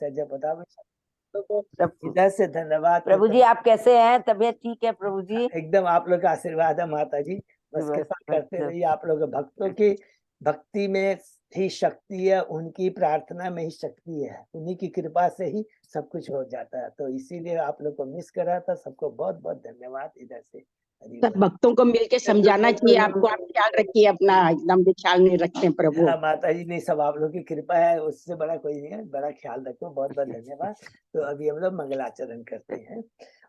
जब बताओ तो प्रभु इधर से धन्यवाद प्रभु जी, आप कैसे हैं? तबीयत ठीक है प्रभु जी? एकदम आप लोग का आशीर्वाद है माता जी। बस बस कृपा बस करते बस। रहिए। आप लोग भक्तों की भक्ति में ही शक्ति है, उनकी प्रार्थना में ही शक्ति है, उन्हीं की कृपा से ही सब कुछ हो जाता है। तो इसीलिए आप लोग को मिस करा था। सबको बहुत बहुत धन्यवाद इधर से। हरि सब बोल। भक्तों को मिलके समझाना चाहिए आपको। आप ख्याल रखिए अपना, एकदम भी ख्याल नहीं रखते हैं प्रभु। हाँ माता जी, नहीं सब आप लोग की कृपा है, उससे बड़ा कोई नहीं है। बड़ा ख्याल रखो, बहुत बहुत धन्यवाद। तो अभी हम लोग मंगलाचरण करते हैं।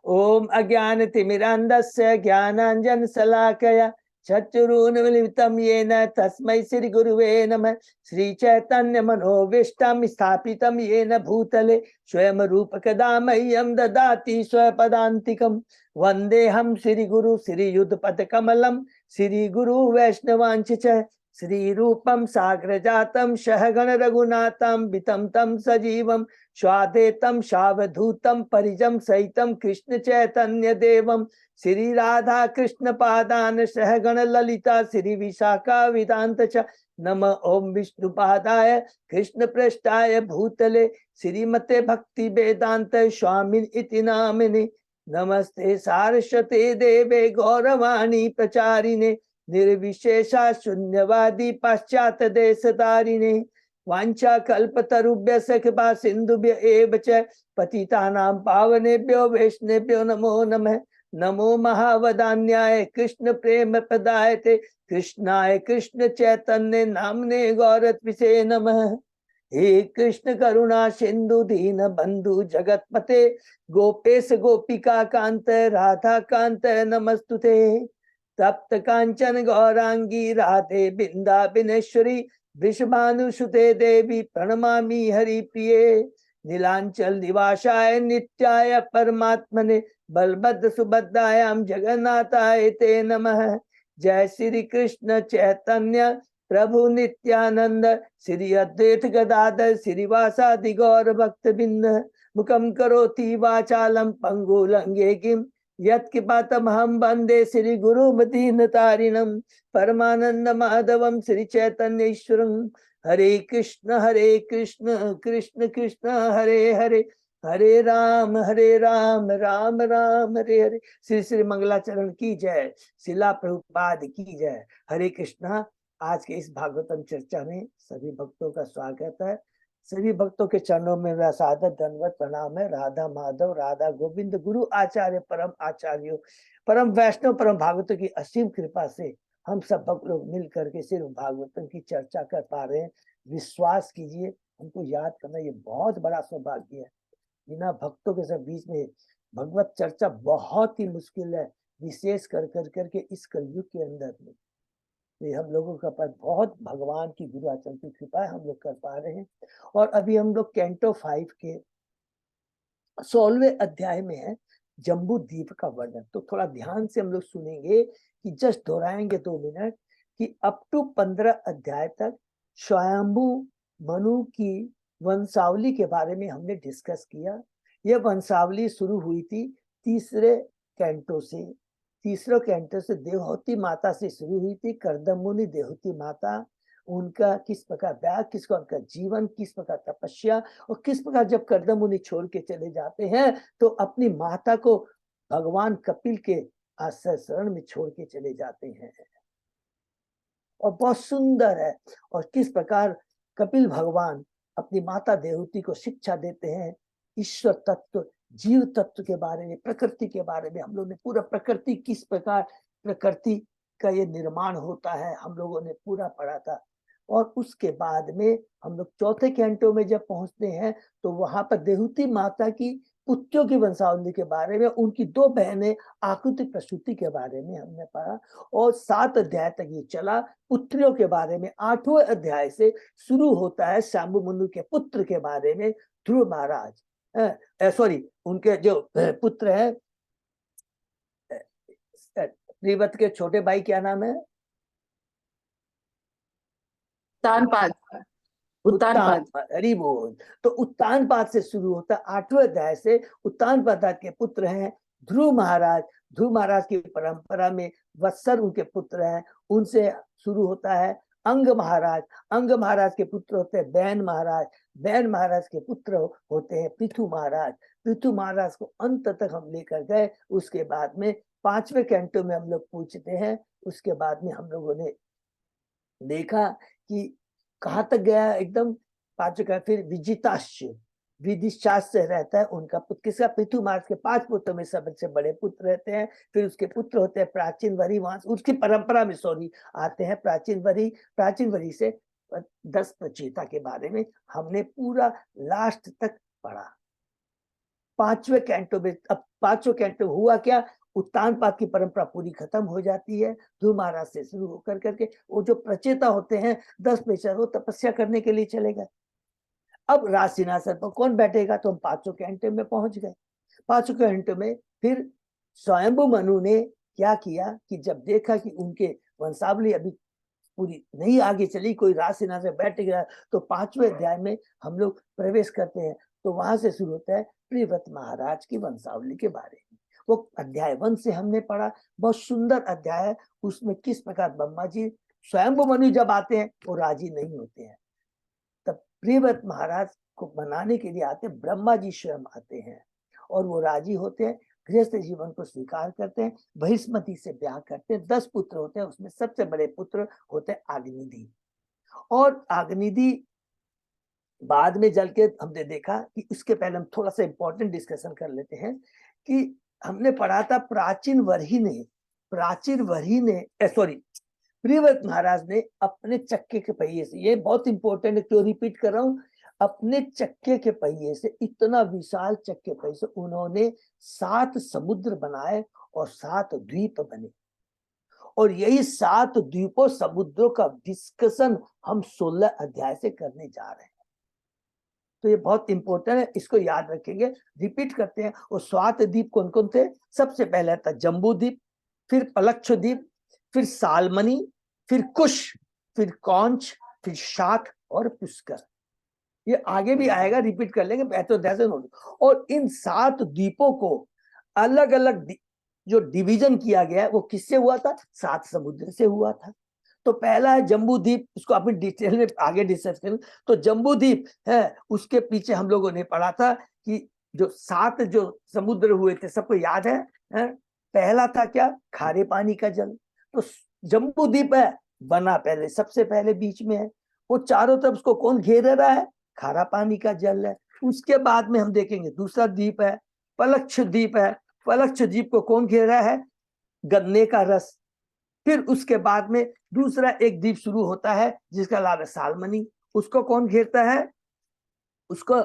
ओम अज्ञान तिमिरांधस्य ज्ञानांजन शलाकया चक्षुरुन्मीलितं येन तस्मै श्री गुरुवे नमः। श्री चैतन्य मनोभीष्टं स्थापितं येन भूतले स्वयं रूप कदा मह्यं ददाति स्वपदान्तिकं। वन्देऽहं श्री गुरु श्री युगपद कमलं श्री गुरु वैष्णवांच च श्री रूपम साग्र जातम सहगण रघुनाथम वितम तम सजीवम स्वादेतम सावधूतम परिजम सहितम कृष्ण चैतन्य देवम श्री राधा कृष्ण पादान सहगण ललिता श्री विशाखा विदांत च नम ओम विष्णुपादाय कृष्ण पृष्ठाय भूतले श्रीमते भक्ति वेदांत स्वामिन इति नामिने। नमस्ते सारस्वते देवे गौरवाणी प्रचारिणे निर्विशेषा शून्यवादी पाश्चात देश तारिणे। वांछा कल्पतरुभ्य सखबा सिंधुभ्य एव च पतितानां पावनेभ्यो वैष्णवेभ्यो नमो नमः। नमो महावदान्याय कृष्ण प्रेम प्रदायते कृष्णाय कृष्ण चैतन्य नामने गौरत्विषे नमः। हे कृष्ण करुणा सिंधु दीन बंधु जगतपते गोपेश गोपिका कांत राधा कांत नमस्तुते। तप्त कांचन गौरांगी राधे बिंदाबिनेश्वरी वृषभानुसुते देवी प्रणमामि हरि प्रिये। नीलांचल निवासाय नित्याय परमात्मने बलभद्र सुभद्रायां जगन्नाथाय ते नमः। जय श्री कृष्ण चैतन्य प्रभु नित्यानंद श्री अद्वैत गदाधर श्रीवासादि गौर भक्त बिंद। मुखम करोति वाचालम पंगुलंगे गिम यत्कृपातमहं वंदे श्री गुरुमदीनतारिणं परमानंद माधवम श्री चैतन्य ईश्वरं। हरे कृष्ण कृष्ण कृष्ण हरे हरे हरे राम राम राम हरे हरे। श्री श्री मंगलाचरण की जय। शिला प्रभुपाद की जय। हरे कृष्णा। आज के इस भागवतम चर्चा में सभी भक्तों का स्वागत है। सभी भक्तों के चरणों में मेरा सादर दंडवत प्रणाम है। राधा माधव राधा गोविंद गुरु आचार्य परम आचार्यों परम वैष्णव परम भागवतों की असीम कृपा से हम सब भक्त लोग मिल करके सिर्फ भागवतम की चर्चा कर पा रहे हैं। विश्वास कीजिए, हमको याद करना ये बहुत बड़ा सौभाग्य है। बिना भक्तों के सब बीच में भगवत चर्चा बहुत ही मुश्किल है, विशेष कर करके इस कलयुग के अंदर में। ये हम लोगों का पास बहुत भगवान की गुरु आचरण की कृपा है, हम लोग कर पा रहे हैं। और अभी हम लोग कैंटो 5 के 16वें अध्याय में है जम्बू द्वीप का वर्णन। तो थोड़ा ध्यान से हम लोग सुनेंगे कि जस्ट दोहराएंगे 2 मिनट कि अप टू 15 अध्याय तक स्वयंभू मनु की वंशावली के बारे में हमने डिस्कस किया। यह वंशावली शुरू हुई थी तीसरे कैंटो से। तीसरे कैंटो से देवहूति माता से शुरू हुई थी। करदम मुनि देवहूति माता, उनका किस प्रकार व्याह, किसका उनका जीवन, किस प्रकार तपस्या, और किस प्रकार जब करदम मुनि छोड़ के चले जाते हैं तो अपनी माता को भगवान कपिल के आश्रय शरण में छोड़ के चले जाते हैं। और बहुत सुंदर है। और किस प्रकार कपिल भगवान अपनी माता देवहूति को शिक्षा देते हैं ईश्वर तत्व, जीव तत्व के बारे में, प्रकृति के बारे में। हम लोग ने पूरा प्रकृति, किस प्रकार प्रकृति का ये निर्माण होता है, हम लोगों ने पूरा पढ़ा था। और उसके बाद में हम लोग चौथे कैंटो में जब पहुंचते हैं तो वहां पर देवहूति माता की पुत्रों की वंशावली के बारे में, उनकी 2 बहनें आकृति प्रसूति के बारे में हमने पढ़ा। और 7 अध्याय तक ये चला पुत्रियों के बारे में। 8वें अध्याय से शुरू होता है शंभु मनु के पुत्र के बारे में, ध्रुव महाराज, सॉरी उनके जो पुत्र है त्रिवत के छोटे भाई, क्या नाम है? उत्तानपाद। हरि बोल। तो उत्तानपाद से शुरू होता है 8वें अध्याय से। उत्तानपाद के पुत्र हैं ध्रुव महाराज। ध्रुव महाराज की परंपरा में वत्सर उनके पुत्र हैं, उनसे शुरू होता है। अंग महाराज के पुत्र होते हैं बैन महाराज के पुत्र होते हैं पृथु महाराज को अंत तक हम लेकर गए। उसके बाद में 5वें कैंटो में हम लोग पूछते हैं, उसके बाद में हम लोगों ने देखा कि कहाँ तक गया एकदम 5वें का। फिर विदिशास्य रहता है उनका पुत्र, किसका? पृथु महाराज के 5 पुत्र में सबसे बड़े पुत्र रहते हैं। फिर उसके पुत्र होते हैं प्राचीन वरी, वहां उसकी परंपरा में आते हैं प्राचीन वरी से 10 प्रचेता के बारे में हमने पूरा लास्ट तक पढ़ा 5वें कैंटो में। अब 5वें कैंटो हुआ क्या, उत्तानपाद की परंपरा पूरी खत्म हो जाती है। ध्रुव महाराज से शुरू होकर करके वो जो प्रचेता होते हैं 10 प्रचेता, वो तपस्या करने के लिए चले गए। अब राज सिंहासन पर कौन बैठेगा, तो हम 5वें कैंटो में पहुंच गए। 5वें कैंटो में फिर स्वयंभू मनु ने क्या किया कि जब देखा कि उनके वंशावली अभी पूरी नहीं आगे चली, कोई राज सिंहासन बैठ गया, तो 5वें अध्याय में हम लोग प्रवेश करते हैं। तो वहां से शुरू होता है प्रियव्रत महाराज की वंशावली के बारे में। वो अध्याय 1 से हमने पढ़ा, बहुत सुंदर अध्याय है। उसमें किस प्रकार ब्रह्मा जी स्वयंभू मनु जब आते हैं वो राजी नहीं होते हैं, तब प्रियव्रत महाराज को बनाने के लिए आते, ब्रह्मा जी स्वयं आते हैं और वो राजी होते हैं, गृहस्थ जीवन को स्वीकार करते हैं, बहिष्मती से ब्याह करते हैं। 10 पुत्र होते हैं, उसमें सबसे बड़े पुत्र होते हैं अग्निधि। और अग्निधि बाद में जल के हमने देखा कि इसके पहले हम थोड़ा सा इंपॉर्टेंट डिस्कशन कर लेते हैं कि हमने पढ़ा था प्राचीन वरही ने प्रियव्रत महाराज ने अपने चक्के के पहिए से, ये बहुत इंपॉर्टेंट है, क्यों रिपीट कर रहा हूं, अपने चक्के के पहिए से, इतना विशाल चक्के पहिए से उन्होंने 7 समुद्र बनाए और 7 द्वीप बने। और यही 7 द्वीपों समुद्रों का डिस्कशन हम 16 अध्याय से करने जा रहे हैं। तो ये बहुत इंपॉर्टेंट है, इसको याद रखेंगे, रिपीट करते हैं। और 7 द्वीप कौन कौन थे? सबसे पहले था जम्बू द्वीप, फिर पलक्ष द्वीप, फिर सालमनी, फिर कुश, फिर कौंच, फिर शाक और पुष्कर। ये आगे भी आएगा, रिपीट कर लेंगे तो जैसे। और इन 7 द्वीपों को अलग अलग जो डिवीजन किया गया है वो किससे हुआ था? 7 समुद्र से हुआ था। तो पहला है जम्बू द्वीप, उसको अपनी डिटेल में आगे डिस्कस करें। तो जम्बू द्वीप है, उसके पीछे हम लोगों ने पढ़ा था कि जो 7 जो समुद्र हुए थे, सबको याद है? पहला था क्या? खारे पानी का जल। तो जम्बू द्वीप है, बना पहले, सबसे पहले बीच में है, वो चारों तरफ उसको कौन घेर रहा है? खारा पानी का जल है। उसके बाद में हम देखेंगे दूसरा द्वीप है पलक्ष द्वीप है। पलक्ष द्वीप को कौन घेर रहा है? गन्ने का रस। फिर उसके बाद में दूसरा एक द्वीप शुरू होता है जिसका नाम है सालमनी, उसको कौन घेरता है? उसको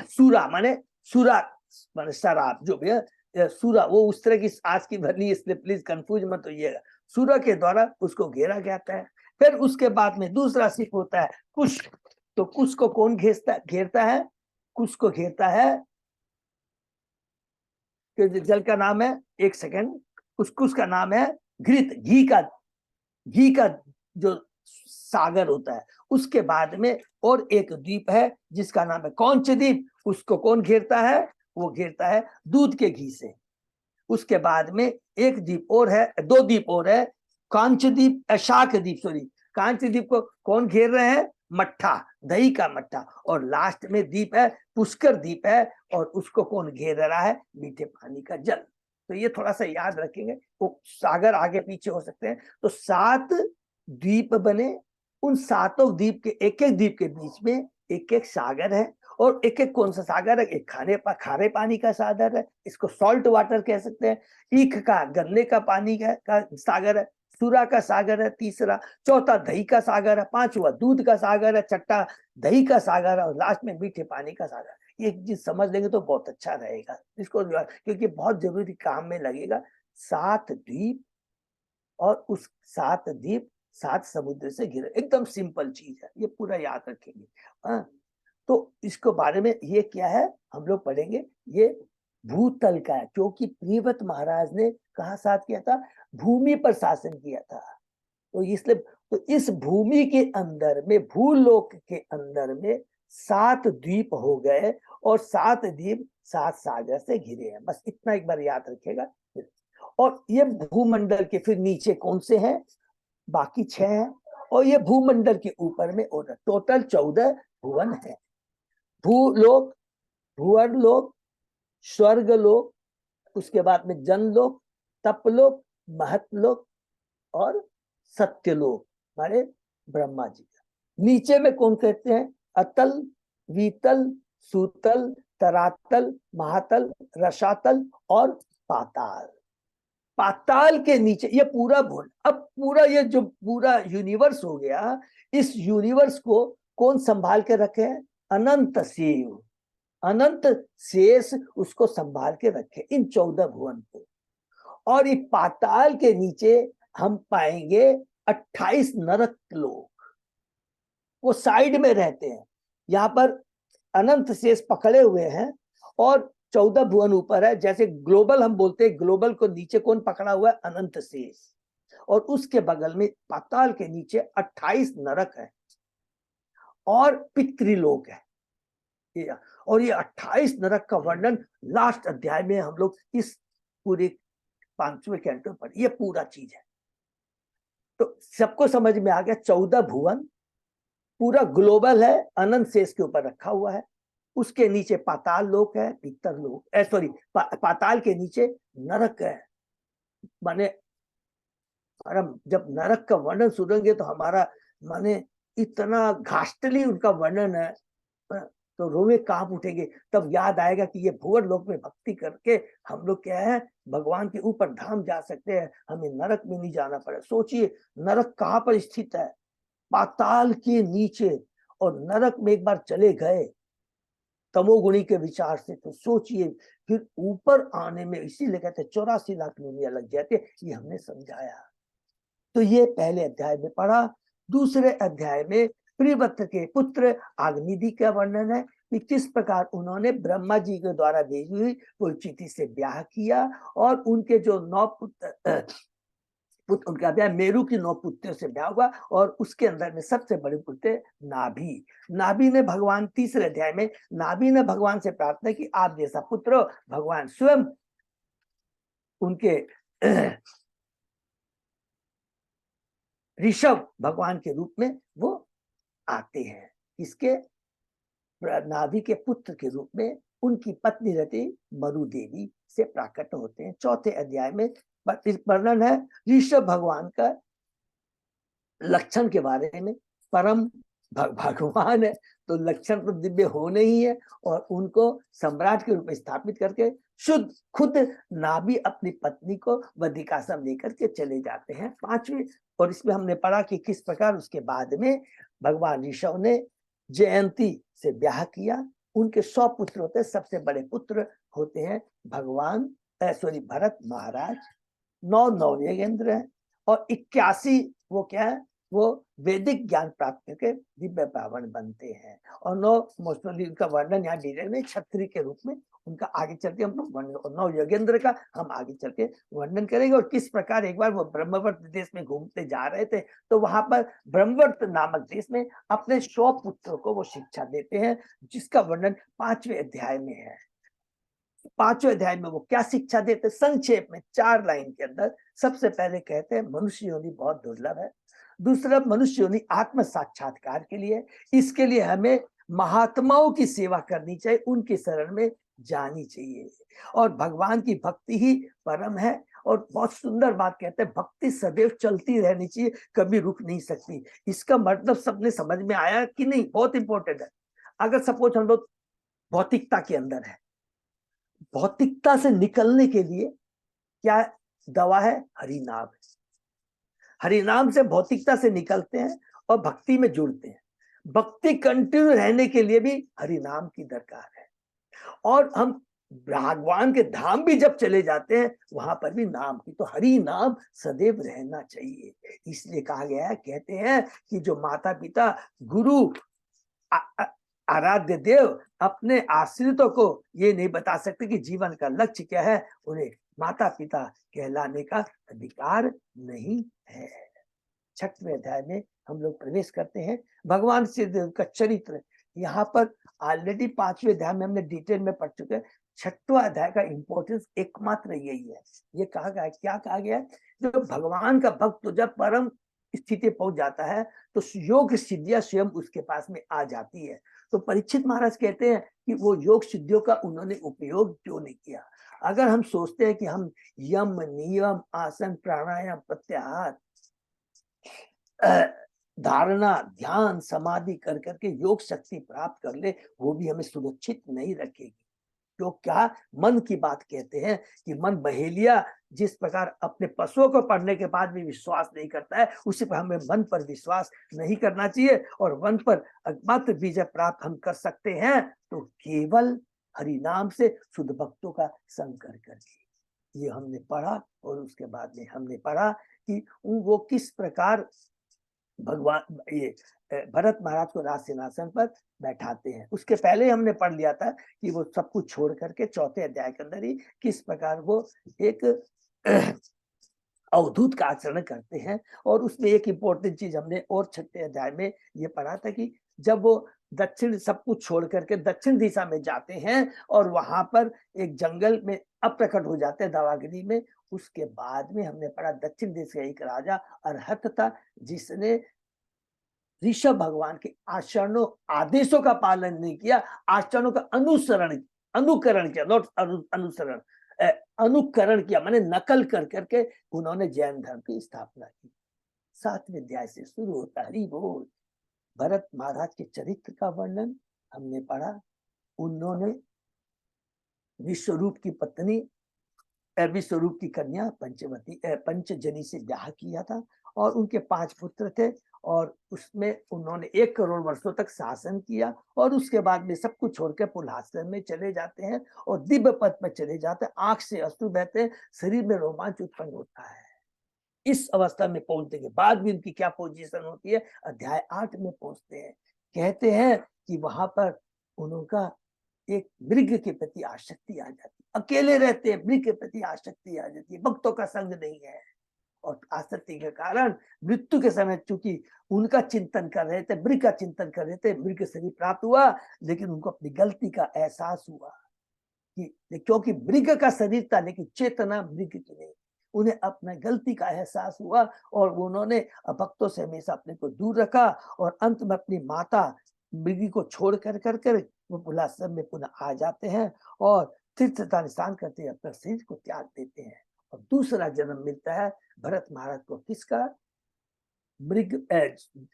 सूरा माने शराब जो भी है, सूरा, वो उस तरह की आज की बनी, इसलिए प्लीज कंफ्यूज मत होइएगा। सूरा के द्वारा उसको घेरा जाता है। फिर उसके बाद में दूसरा शिप होता है कुश। तो कुश को कौन घेरता है? कुश को घेरता है, जल का नाम है, एक सेकेंड, कुछ का नाम है घृत, घी का जो सागर होता है। उसके बाद में और एक द्वीप है जिसका नाम है कौंच द्वीप, उसको कौन घेरता है? वो घेरता है दूध के घी से। उसके बाद में एक द्वीप और है, 2 द्वीप और है, कांच द्वीप, शाक द्वीप, कांच द्वीप को कौन घेर रहे हैं? मट्ठा, दही का मट्ठा। और लास्ट में द्वीप है पुष्कर द्वीप है, और उसको कौन घेर रहा है? मीठे पानी का जल। तो ये थोड़ा सा याद रखेंगे, वो सागर आगे पीछे हो सकते हैं। तो 7 द्वीप बने, उन 7 द्वीप के एक द्वीप के बीच में एक सागर है। और एक कौन सा सागर है? एक खारे पानी का सागर है, इसको सॉल्ट वाटर कह सकते हैं। ईख का, गन्ने का पानी का सागर है। सूरा का सागर है तीसरा। चौथा दही का सागर है। 5वां दूध का सागर है। छठा दही का सागर है। और लास्ट में मीठे पानी का सागर। एक चीज समझ लेंगे तो बहुत अच्छा रहेगा इसको, क्योंकि बहुत जरूरी काम में लगेगा। 7 द्वीप और उस 7 द्वीप 7 समुद्र से घिरे, एकदम सिंपल चीज है, ये पूरा याद रखेंगे। तो इसको बारे में ये क्या है हम लोग पढ़ेंगे, ये भूतल का है, क्योंकि प्रियव्रत महाराज ने कहा साथ किया था? भूमि पर शासन किया था। तो इसलिए तो इस भूमि के अंदर में, भूलोक के अंदर में 7 द्वीप हो गए, और 7 द्वीप 7 सागर से घिरे हैं। बस इतना एक बार याद रखिएगा। और ये भूमंडल के फिर नीचे कौन से हैं? बाकी 6 हैं। और ये भूमंडल के ऊपर में और टोटल 14 भुवन है। भूलोक, भुवर्लोक, स्वर्गलोक, उसके बाद में जनलोक, तपलोक, महतलोक और सत्यलोक हमारे ब्रह्मा जी का। नीचे में कौन कहते हैं? अतल, वीतल, सूतल, तरातल, महातल, रसातल और पाताल। पाताल के नीचे ये पूरा भूल। अब पूरा ये जो पूरा यूनिवर्स हो गया, इस यूनिवर्स को कौन संभाल के रखे हैं? अनंत शिव, अनंत शेष उसको संभाल के रखे इन 14 भुवन को। और ये पाताल के नीचे हम पाएंगे 28 नरक लोग, वो साइड में रहते हैं। यहाँ पर अनंत शेष पकड़े हुए हैं और 14 भुवन ऊपर है। जैसे ग्लोबल हम बोलते हैं, ग्लोबल को नीचे कौन पकड़ा हुआ है? अनंत शेष। और उसके बगल में पाताल के नीचे 28 नरक है और पितृलोक है। और ये 28 नरक का वर्णन लास्ट अध्याय में हम लोग इस पूरे 5वें कैंटो पर ये पूरा चीज है। तो सबको समझ में आ गया। 14 भुवन पूरा ग्लोबल है, अनंत शेष के ऊपर रखा हुआ है। उसके नीचे पाताल लोक है, पितर लोक, सॉरी पाताल के नीचे नरक है। माने हम जब नरक का वर्णन सुनेंगे तो हमारा माने इतना घाष्टली उनका वर्णन है तो रोवे कांप उठेंगे। तब याद आएगा कि ये भुवन लोक में भक्ति करके हम लोग क्या है, भगवान के ऊपर धाम जा सकते हैं, हमें नरक में नहीं जाना पड़े। सोचिए नरक कहाँ पर स्थित है? पाताल के नीचे। और नरक में एक बार चले गए तमोगुणी के विचार से, तो सोचिए फिर ऊपर आने में, इसीलिए कहते 84 लाख दुनिया लग जाते। ये हमने समझाया। तो ये पहले अध्याय में पढ़ा। दूसरे अध्याय में प्रियव्रत के पुत्र अग्निधि का वर्णन है कि किस प्रकार उन्होंने ब्रह्मा जी के द्वारा भेजी हुई पुलचिति से ब्याह किया और उनके जो 9 पुत्र उनका ब्याह मेरू की 9 पुत्रों से ब्याह हुआ। और उसके अंदर में सबसे बड़े पुत्र नाभि। नाभि ने भगवान, तीसरे अध्याय में नाभि ने भगवान से प्रार्थना की आप जैसा पुत्र हो। भगवान स्वयं उनके ऋषभ भगवान के रूप में वो आते हैं। इसके नाभि के पुत्र के रूप में उनकी पत्नी रहती मरु देवी से प्राकट होते हैं। चौथे अध्याय में वर्णन है ऋषभ भगवान का लक्षण के बारे में। परम भगवान है तो लक्षण तो दिव्य होने ही है। और उनको सम्राट के रूप में स्थापित करके शुद्ध खुद नाभि अपनी पत्नी को वधिकाश्रम लेकर के चले जाते हैं। 5वीं। और इसमें हमने पढ़ा कि किस प्रकार उसके बाद में भगवान ऋषभ ने जयंती से ब्याह किया। उनके 100 पुत्र होते हैं। सबसे बड़े पुत्र होते हैं भगवान भरत महाराज। 9 नवयेंद्र हैं और 81 वो क्या है, वो वैदिक ज्ञान प्राप्त करके दिव्य ब्राह्मण बनते हैं। और 9 मोस्टली उनका वर्णन यहाँ डिटेल में क्षत्रिय के रूप में उनका आगे चलते हम लोग वर्णन, और 9 योगेंद्र का हम आगे चल के वर्णन करेंगे। और किस प्रकार एक बार वो ब्रह्मवर्त देश में घूमते जा रहे थे तो वहां पर ब्रह्मवर्त नामक देश में अपने 100 पुत्रों को वो शिक्षा देते हैं, जिसका वर्णन 5वें अध्याय में है। 5वें अध्याय में वो क्या शिक्षा देते, संक्षेप में 4 लाइन के अंदर। सबसे पहले कहते हैं मनुष्य योनि बहुत दुर्लभ है। दूसरा, मनुष्य योनि आत्म साक्षात्कार के लिए, इसके लिए हमें महात्माओं की सेवा करनी चाहिए, उनकी शरण में जानी चाहिए। और भगवान की भक्ति ही परम है। और बहुत सुंदर बात कहते हैं, भक्ति सदैव चलती रहनी चाहिए, कभी रुक नहीं सकती। इसका मतलब सबने समझ में आया कि नहीं? बहुत इंपॉर्टेंट है। अगर सपोज हम लोग भौतिकता के अंदर है, भौतिकता से निकलने के लिए क्या दवा है? हरिनाम। हरिनाम से भौतिकता से निकलते हैं और भक्ति में जुड़ते हैं। भक्ति कंटिन्यू रहने के लिए भी हरिनाम की दरकार है। और हम भगवान के धाम भी जब चले जाते हैं वहां पर भी नाम की, तो हरि नाम सदैव रहना चाहिए। इसलिए कहा गया है, कहते हैं कि जो माता पिता गुरु आराध्य देव अपने आश्रितों को ये नहीं बता सकते कि जीवन का लक्ष्य क्या है, उन्हें माता पिता कहलाने का अधिकार नहीं है। 6वें अध्याय में हम लोग प्रवेश करते हैं। भगवान श्री देव का चरित्र यहाँ पर ऑलरेडी 5वें अध्याय में हमने डिटेल में पढ़ चुके हैं। 6वां अध्याय का इंपॉर्टेंस एकमात्र यही है। ये कहा गया, क्या कहा गया? जो भगवान का भक्त, जब परम स्थिति पहुंच जाता है तो योग सिद्धियां स्वयं उसके पास में आ जाती है। तो परीक्षित महाराज कहते हैं कि वो योग सिद्धियों का उन्होंने उपयोग क्यों नहीं किया। अगर हम सोचते हैं कि हम यम नियम आसन प्राणायाम प्रत्याहार धारणा ध्यान समाधि कर करके योग शक्ति प्राप्त कर ले, वो भी हमें सुरक्षित नहीं रखेगी। तो क्या मन की बात कहते हैं कि मन बहेलिया जिस प्रकार अपने पशुओं को पढ़ने के बाद भी विश्वास नहीं करता है, उसी पर हमें मन पर विश्वास नहीं करना चाहिए और मन पर एकमात्र विजय प्राप्त हम कर सकते हैं तो केवल हरि नाम से शुद्ध भक्तों का संग कर करके। ये हमने पढ़ा और उसके बाद में हमने पढ़ा कि वो किस प्रकार भगवान ये भरत महाराज को राज सिंहासन पर बैठाते हैं। उसके पहले हमने पढ़ लिया था कि वो सब कुछ छोड़ करके चौथे अध्याय के अंदर ही किस प्रकार वो एक अवधूत का आचरण करते हैं। और उसमें एक इंपॉर्टेंट चीज हमने और छठे अध्याय में ये पढ़ा था कि जब वो दक्षिण सब कुछ छोड़ करके दक्षिण दिशा में जाते हैं और वहां पर एक जंगल में अप्रकट हो जाते हैं दावागिरी में, उसके बाद में हमने पढ़ा दक्षिण देश का एक राजा अरहत था जिसने ऋषभ भगवान के आचरणों आदेशों का पालन नहीं किया, आचरणों का अनुकरण किया, नॉट अनुसरण, अनुकरण किया, माने नकल कर करके उन्होंने जैन धर्म की स्थापना की। 7वें अध्याय से शुरू होता है। हरि बोल। भरत महाराज के चरित्र का वर्णन हमने पढ़ा। उन्होंने विश्वरूप की पत्नी विश्वरूप की कन्या पंचजनी से ब्याह किया था और उनके 5 पुत्र थे और उसमें उन्होंने 1 करोड़ वर्षों तक शासन किया और उसके बाद में सब कुछ छोड़कर पुलाश्रम में चले जाते हैं और दिव्य पद पर चले जाते हैं। आंख से अश्रु बहते हैं, शरीर में रोमांच उत्पन्न होता है। इस अवस्था में पहुंचने के बाद भी उनकी क्या पोजीशन होती है, अध्याय 8 में पहुंचते हैं। कहते हैं कि वहां पर उनका एक मृग के प्रति आसक्ति आ जाती है, अकेले रहते हैं, मृग के प्रति आसक्ति आ जाती है, भक्तों का संग नहीं है और आसक्ति के कारण मृत्यु के समय चूंकि उनका चिंतन कर रहे थे, मृग का चिंतन कर रहे थे, मृग शरीर प्राप्त हुआ लेकिन उनको अपनी गलती का एहसास हुआ कि क्योंकि मृग का शरीर था लेकिन चेतना मृग की नहीं, उन्हें अपना गलती का एहसास हुआ और उन्होंने भक्तों से हमेशा अपने को दूर रखा और अंत में अपनी माता मृगी को छोड़ कर वो पुलाश्रम में पुनः आ जाते हैं और तीर्थता निशान करते हैं, अपने शरीर को त्याग देते हैं और दूसरा जन्म मिलता है भरत महाराज को। किसका? मृग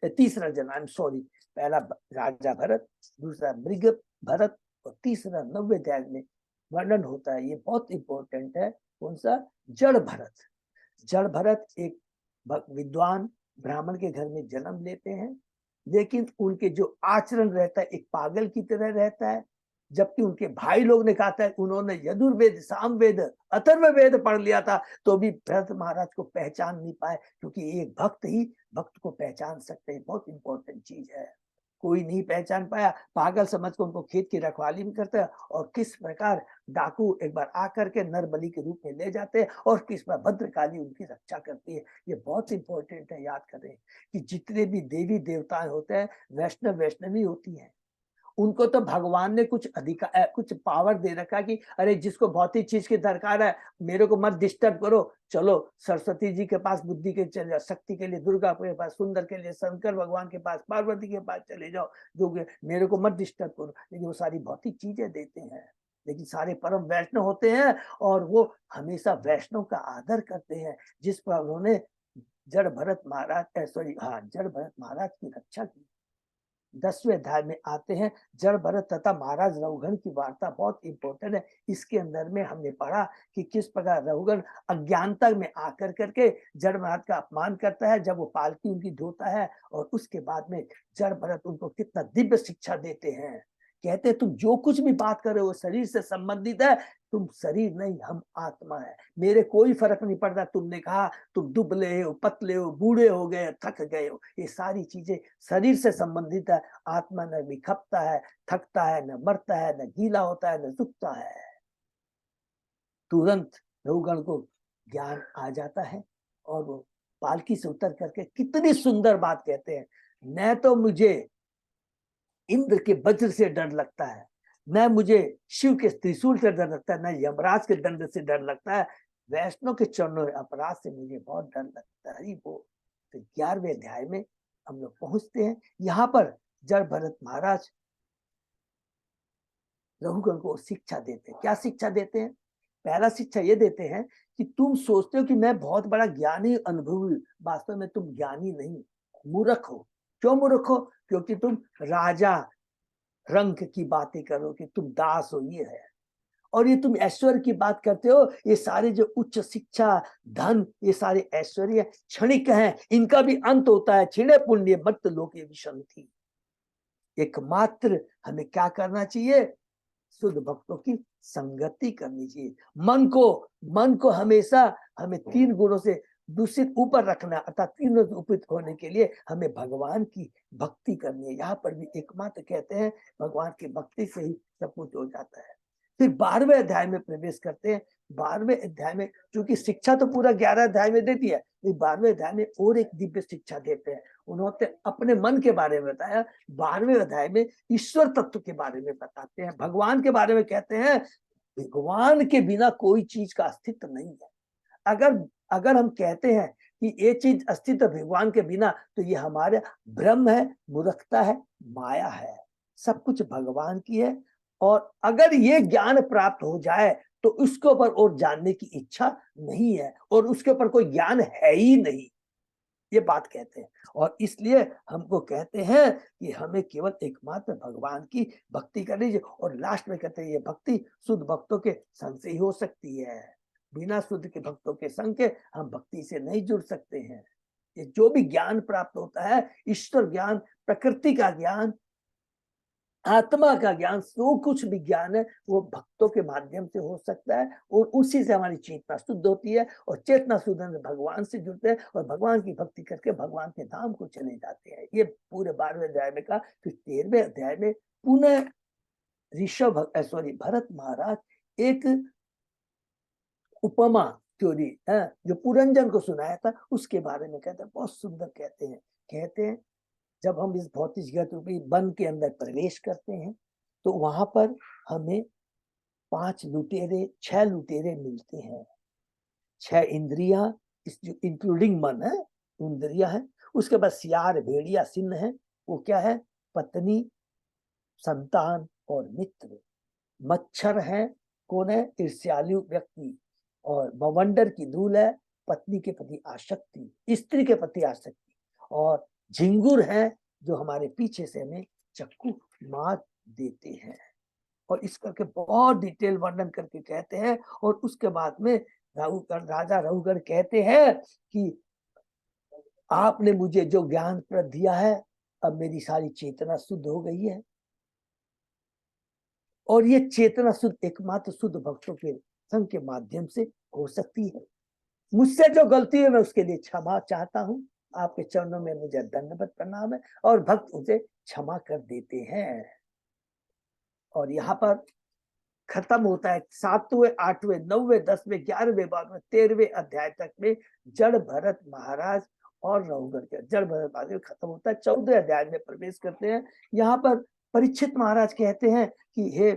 तीसरा जन्म, सॉरी, पहला राजा भरत, दूसरा मृग भरत और तीसरा 90वें अध्याय में वर्णन होता है। ये बहुत इंपॉर्टेंट है। कौन सा? जड़ भरत। जड़ भरत एक विद्वान ब्राह्मण के घर में जन्म लेते हैं लेकिन उनके जो आचरण रहता है एक पागल की तरह रहता है, जबकि उनके भाई लोग ने कहा था, उन्होंने यजुर्वेद सामवेद अथर्ववेद पढ़ लिया था तो भी भरत महाराज को पहचान नहीं पाए, क्योंकि एक भक्त ही भक्त को पहचान सकते हैं। बहुत इंपॉर्टेंट चीज है, कोई नहीं पहचान पाया, पागल समझ को उनको खेत की रखवाली भी करते हैं और किस प्रकार डाकू एक बार आकर के नर बलि के रूप में ले जाते हैं और किस प्रकार भद्रकाली उनकी रक्षा करती है। ये बहुत इंपॉर्टेंट है, याद करें कि जितने भी देवी देवताएं होते हैं वैष्णव वैष्णवी होती हैं, उनको तो भगवान ने कुछ अधिकार कुछ पावर दे रखा कि अरे जिसको भौतिक चीज की दरकार है मेरे को मत डिस्टर्ब करो, चलो सरस्वती जी के पास बुद्धि के चले जाओ, शक्ति के लिए दुर्गा के पास, सुंदर के लिए शंकर भगवान के पास, पार्वती के पास चले जाओ, जो मेरे को मत डिस्टर्ब करो। लेकिन वो सारी भौतिक चीजें देते हैं, लेकिन सारे परम वैष्णव होते हैं और वो हमेशा वैष्णव का आदर करते हैं, जिस पर उन्होंने जड़ भरत महाराज की रक्षा की। 10वें अध्याय में आते हैं, जड़ भरत तथा महाराज रघुगण की वार्ता बहुत इंपॉर्टेंट है। इसके अंदर में हमने पढ़ा कि किस प्रकार रघुगण अज्ञानता में आकर करके जड़ महाराज का अपमान करता है जब वो पालकी उनकी धोता है और उसके बाद में जड़ भरत उनको कितना दिव्य शिक्षा देते हैं। कहते हैं तुम जो कुछ भी बात कर रहे हो शरीर से संबंधित है, तुम शरीर नहीं, हम आत्मा है, मेरे कोई फर्क नहीं पड़ता। तुमने कहा तुम दुबले हो, पतले हो, बूढ़े हो गए, थक गए हो, ये सारी चीजें शरीर से संबंधित है। आत्मा न विखपता है, थकता है, न मरता है, न गीला होता है, न सूखता है। तुरंत रघुगण को ज्ञान आ जाता है और वो पालकी से उतर करके कितनी सुंदर बात कहते हैं, न तो मुझे इंद्र के वज्र से डर लगता है, न मुझे शिव के त्रिशूल से डर लगता है, न यमराज के दंड से डर लगता है, वैष्णव के चरणों में अपराध से मुझे बहुत डर लगता है। वो तो 11वें अध्याय में हम लोग पहुंचते हैं। यहाँ पर जड़ भरत महाराज रघुगण को शिक्षा देते हैं। क्या शिक्षा देते हैं? पहला शिक्षा ये देते हैं कि तुम सोचते हो कि मैं बहुत बड़ा ज्ञानी अनुभवी, वास्तव में तुम ज्ञानी नहीं, मूर्ख हो। क्यों मूर्ख हो? क्योंकि तुम राजा रंग की बातें करो कि तुम दास हो, ये है। और ये तुम ऐश्वर्य की बात करते हो, ये सारे जो उच्च शिक्षा, धन, ये सारे ऐश्वर्य क्षणिक हैं, इनका भी अंत होता है। क्षीणे पुण्य मत लोके विशंति। एकमात्र हमें क्या करना चाहिए? शुद्ध भक्तों की संगति करनी चाहिए। मन को हमेशा हमें 3 गुणों से दूषित ऊपर रखना, अर्थात 3 गुणों से उपयुक्त होने के लिए हमें भगवान की भक्ति करनी है। यहाँ पर भी एकमात्र कहते हैं भगवान की भक्ति से ही सब कुछ हो जाता है। फिर 12वें अध्याय में प्रवेश करते हैं। 12वें अध्याय में, क्योंकि शिक्षा तो पूरा 11 अध्याय में देती है, 12वें अध्याय में और एक दिव्य शिक्षा देते हैं। उन्होंने अपने मन के बारे में बताया। 12वें अध्याय में ईश्वर तत्व के बारे में बताते हैं, भगवान के बारे में कहते हैं। भगवान के बिना कोई चीज का अस्तित्व नहीं है। अगर हम कहते हैं कि ये चीज अस्तित्व भगवान के बिना, तो ये हमारे भ्रम है, मूर्खता है, माया है। सब कुछ भगवान की है। और अगर ये ज्ञान प्राप्त हो जाए तो उसके ऊपर और जानने की इच्छा नहीं है, और उसके ऊपर कोई ज्ञान है ही नहीं, ये बात कहते हैं। और इसलिए हमको कहते हैं कि हमें केवल एकमात्र भगवान की भक्ति करनी चाहिए। और लास्ट में कहते हैं ये भक्ति शुद्ध भक्तों के संग से ही हो सकती है। बिना शुद्ध के भक्तों के संग के हम भक्ति से नहीं जुड़ सकते हैं। ये जो भी ज्ञान प्राप्त होता है, ईश्वर ज्ञान, प्रकृति का ज्ञान, आत्मा का ज्ञान, जो कुछ भी ज्ञान है वो भक्तों के माध्यम से हो सकता है। और उसी से हमारी चेतना शुद्ध होती है, और चेतना शुद्ध होने से भगवान से जुड़ते हैं, और भगवान की भक्ति करके भगवान के धाम को चले जाते हैं। ये पूरे 12वें अध्याय में कहा। फिर 13वें अध्याय में पुनः भरत महाराज एक उपमा थ्योरी जो पुरंजन को सुनाया था, उसके बारे में कहते हैं। बहुत सुंदर कहते हैं जब हम इस भौतिक जगत रूपी वन के अंदर प्रवेश करते हैं, तो वहां पर हमें 6 लुटेरे मिलते हैं। 6 इंद्रियां, इंक्लूडिंग मन है, इंद्रिया है। उसके बाद सियार, भेड़िया, सिंह है। वो क्या है? पत्नी, संतान और मित्र। मच्छर है, कौन है? ईर्ष्यालु व्यक्ति। और बवंडर की धूल है, पत्नी के प्रति आसक्ति, स्त्री के प्रति आसक्ति। और झिंगुर है, जो हमारे पीछे से हमें चक्कू मार देते हैं। और इस करके बहुत डिटेल वर्णन करके कहते हैं। और उसके बाद में राजा रघुगण कहते हैं कि आपने मुझे जो ज्ञान प्रद दिया है, अब मेरी सारी चेतना शुद्ध हो गई है। और ये चेतना शुद्ध एकमात्र शुद्ध भक्तों के संग के माध्यम से हो सकती है। मुझसे जो गलती है मैं उसके लिए क्षमा चाहता हूँ। आपके चरणों में मुझे दंडवत प्रणाम है। और भक्त उसे क्षमा कर देते हैं। और यहाँ पर खत्म होता है 7वें, 8वें, 9वें, 10वें, 11वें, 12वें, 13वें अध्याय तक में जड़ भरत महाराज और रघुगण के जड़ भरत महाराज खत्म होता है। 14वें अध्याय में प्रवेश करते हैं। यहाँ पर परीक्षित महाराज कहते हैं कि हे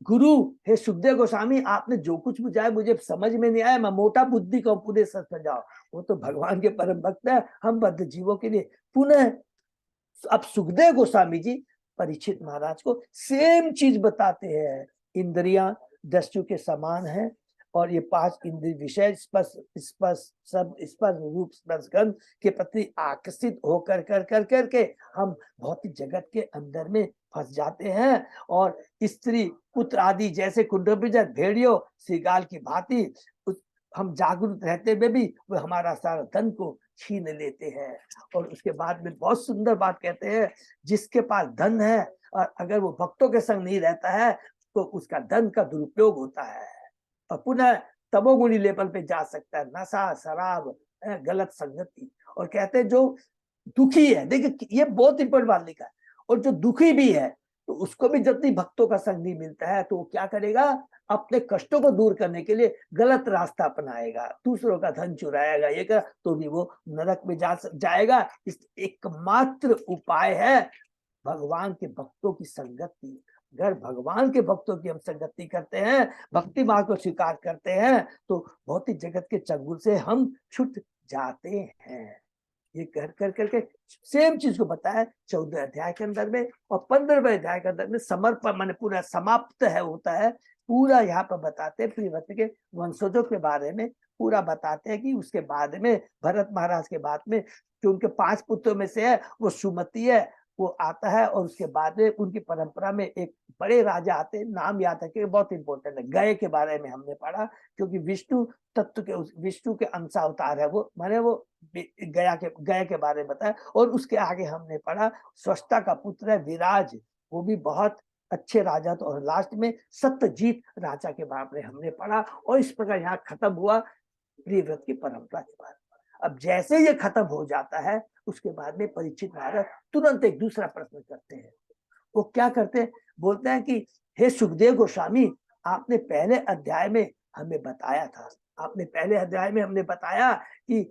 गुरु, हे सुखदेव गोस्वामी, आपने जो कुछ बुझाया मुझे समझ में नहीं आया। मैं मोटा बुद्धि का पूरे सच समझाओ। वो तो भगवान के परम भक्त है, हम बद्ध जीवों के लिए। पुनः अब सुखदेव गोस्वामी जी परीक्षित महाराज को सेम चीज बताते हैं। इंद्रियां दस्यु के समान है, और ये 5 इंद्रिय विषय स्पर्श रूप स्पर्श गंध के प्रति आकर्षित होकर करके हम भौतिक जगत के अंदर में फंस जाते हैं। और स्त्री, पुत्र आदि जैसे कुंडलबीजक, भेड़ियों, श्रीगाल की भांति हम जागरूक रहते हुए भी वो हमारा सारा धन को छीन लेते हैं। और उसके बाद में बहुत सुंदर बात कहते हैं, जिसके पास धन है और अगर वो भक्तों के संग नहीं रहता है तो उसका धन का दुरुपयोग होता है, और पुनः तमोगुणी लेवल पे जा सकता है। नशा, शराब, गलत संगति। और कहते हैं जो दुखी है, देखिए ये बहुत इंपॉर्टेंट बात लिखा है, और जो दुखी भी है तो उसको भी जब भी भक्तों का संग नहीं मिलता है तो वो क्या करेगा? अपने कष्टों को दूर करने के लिए गलत रास्ता अपनाएगा, दूसरों का धन चुराएगा, ये कर तो भी वो नरक में जाएगा। इस एकमात्र उपाय है भगवान के भक्तों की संगति। अगर भगवान के भक्तों की हम संगति करते हैं, भक्ति मार्ग को स्वीकार करते हैं, तो भौतिक जगत के चंगुल से हम छूट जाते हैं। ये कर करके सेम चीज को बताया 14 अध्याय के अंदर में, और 15वें अध्याय के अंदर में समर्पण माने पूरा समाप्त है होता है। पूरा यहाँ पर बताते हैं प्रियव्रत के वंशजों के बारे में, पूरा बताते हैं कि उसके बाद में भरत महाराज के बाद में जो उनके 5 पुत्रों में से है वो सुमति है, वो आता है। और उसके बाद में उनकी परंपरा में एक बड़े राजा आते हैं, नाम याद रखिए बहुत इंपॉर्टेंट है। गए के बारे में हमने पढ़ा, क्योंकि विष्णु तत्व के विष्णु के अंशावतार है वो, माने वो गया के बारे में बताया। और उसके आगे हमने पढ़ा स्वस्था का पुत्र है विराज, वो भी बहुत अच्छे राजा। तो और लास्ट में सत्यजीत राजा के बारे में हमने पढ़ा। और इस प्रकार यहाँ खत्म हुआ प्रियव्रत की परंपरा के बाद। अब जैसे ये खत्म हो जाता है उसके बाद में परीक्षित महाराज तुरंत एक दूसरा प्रश्न करते हैं। वो क्या करते हैं, बोलते हैं कि हे सुखदेव गोस्वामी, आपने पहले अध्याय में हमें बताया था, आपने पहले अध्याय में हमने बताया कि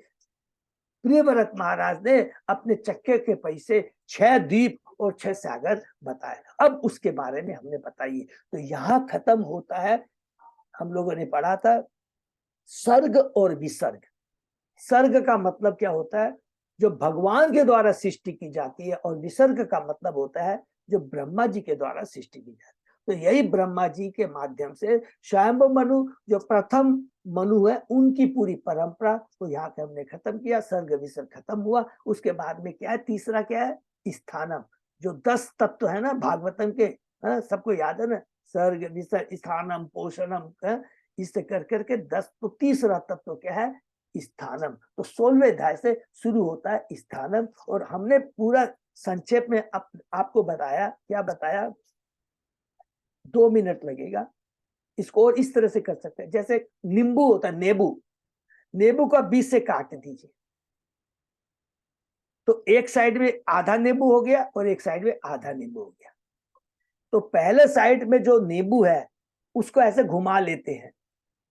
प्रियव्रत महाराज ने अपने चक्के के पैसे 6 द्वीप और 6 सागर बताए, अब उसके बारे में हमने बताइए। तो यहाँ खत्म होता है, हम लोगों ने पढ़ा था सर्ग और विसर्ग। सर्ग का मतलब क्या होता है, जो भगवान के द्वारा सृष्टि की जाती है, और विसर्ग का मतलब होता है जो ब्रह्मा जी के द्वारा सृष्टि की जाती है। तो यही ब्रह्मा जी के माध्यम से स्वयं मनु जो प्रथम मनु है उनकी पूरी परंपरा को यहाँ पे हमने खत्म किया। सर्ग विसर्ग खत्म हुआ। उसके बाद में क्या है, तीसरा क्या है, स्थानम, जो 10 तत्व है ना भागवतम के, सबको याद है ना, सर्ग विसर्ग स्थानम पोषणम, इससे कर करके 10। तो तीसरा तत्व क्या है, स्थानम। तो 16वें अध्याय से शुरू होता है स्थानम। और हमने पूरा संक्षेप में आपको बताया, क्या बताया, 2 मिनट लगेगा इसको। और इस तरह से कर सकते हैं, जैसे नींबू होता है, नेबू, नेबू का बीच से काट दीजिए तो एक साइड में आधा नींबू हो गया और एक साइड में आधा नींबू हो गया। तो पहले साइड में जो नींबू है उसको ऐसे घुमा लेते हैं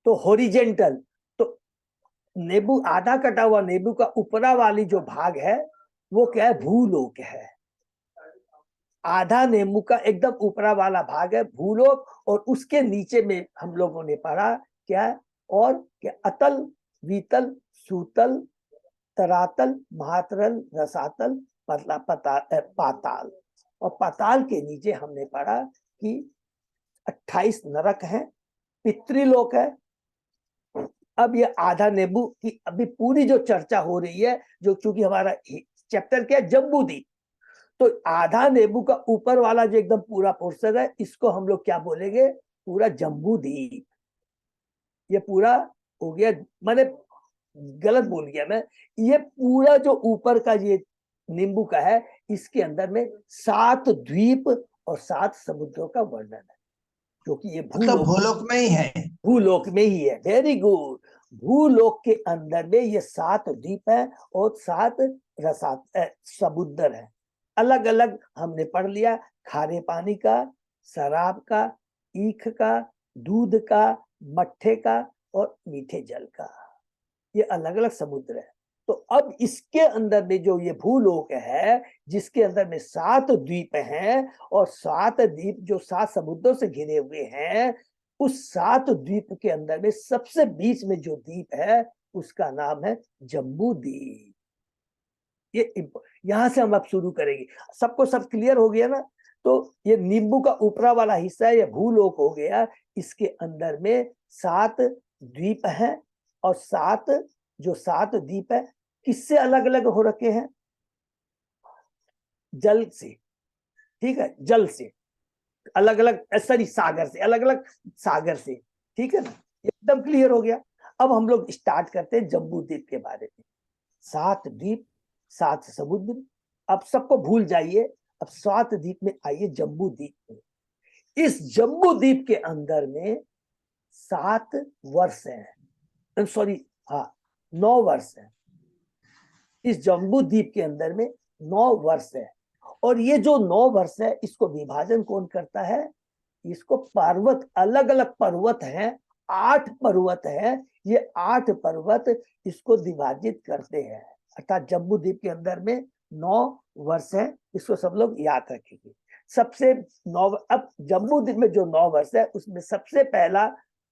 तो हॉरिजेंटल। तो नींबू आधा कटा हुआ नींबू का ऊपरा वाली जो भाग है वो क्या है, भूलोक है। आधा नींबू का एकदम ऊपरा वाला भाग है भूलोक। और उसके नीचे में हम लोगों ने पढ़ा क्या है, और क्या, अतल वीतल सूतल तरातल महातरल रसातल पाताल। और पाताल के नीचे हमने पढ़ा कि 28 नरक है, पितृलोक है। अब ये आधा नींबू की अभी पूरी जो चर्चा हो रही है, जो चूंकि हमारा चैप्टर क्या है, जम्बूद्वीप, तो आधा नींबू का ऊपर वाला जो एकदम पूरा पोर्शन है इसको हम लोग क्या बोलेंगे, पूरा जम्बूद्वीप। ये पूरा हो गया, मैंने गलत बोल गया मैं, ये पूरा जो ऊपर का ये नींबू का है इसके अंदर में 7 द्वीप और 7 समुद्रों का वर्णन है, क्योंकि ये भूलोक में ही है। भूलोक में ही है। Very good. भूलोक के अंदर में ये 7 द्वीप है और 7 समुद्र है। अलग अलग हमने पढ़ लिया, खारे पानी का, शराब का, ईख का, दूध का, मट्ठे का और मीठे जल का, ये अलग अलग समुद्र है। तो अब इसके अंदर में जो ये भूलोक है जिसके अंदर में 7 द्वीप हैं और 7 द्वीप जो 7 समुद्रों से घिरे हुए हैं, उस 7 द्वीप के अंदर में सबसे बीच में जो द्वीप है उसका नाम है जम्बूद्वीप। ये यहां से हम अब शुरू करेंगे। सबको सब क्लियर हो गया ना। तो ये नींबू का ऊपरा वाला हिस्सा है, ये भूलोक हो गया। इसके अंदर में 7 द्वीप हैं और 7 द्वीप है किससे अलग अलग हो रखे हैं, जल से, ठीक है, जल से अलग अलग, सॉरी सागर से, अलग अलग सागर से, ठीक है ना, एकदम क्लियर हो गया। अब हम लोग स्टार्ट करते हैं जम्बूद्वीप के बारे में। 7 द्वीप 7 समुद्र, अब सबको भूल जाइए, अब 7 द्वीप में आइए जम्बूद्वीप में। इस जम्बूद्वीप के अंदर में 7 वर्ष है, सॉरी हाँ 9 वर्ष है। इस जम्बूद्वीप के अंदर में 9 वर्ष है। और ये जो 9 वर्ष है इसको विभाजन कौन करता है, इसको पर्वत, अलग अलग पर्वत हैं, 8 पर्वत है। ये 8 पर्वत इसको विभाजित करते हैं। अर्थात जम्बूद्वीप के अंदर में 9 वर्ष है, इसको सब लोग याद रखेंगे। सबसे 9, अब जम्बूद्वीप में जो 9 वर्ष है उसमें सबसे पहला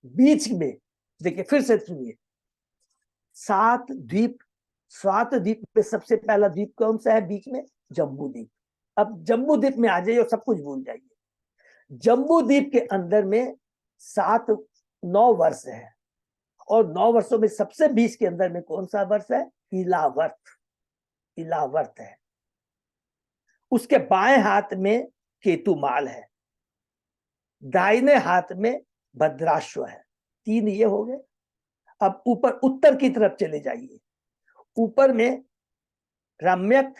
बीच में, देखिए फिर से सुनिए, 7 द्वीप सात द्वीप में सबसे पहला द्वीप कौन सा है बीच में? जम्बू द्वीप। अब जम्बू द्वीप में आ जाइए और सब कुछ भूल जाइए। जम्बू द्वीप के अंदर में 9 वर्ष है, और 9 वर्षों में सबसे बीच के अंदर में कौन सा वर्ष है? इलावर्त। इलावर्त है। उसके बाएं हाथ में केतुमाल है, दाहिने हाथ में भद्राश्व है। 3 ये हो गए। अब ऊपर उत्तर की तरफ चले जाइए। ऊपर में रम्यक,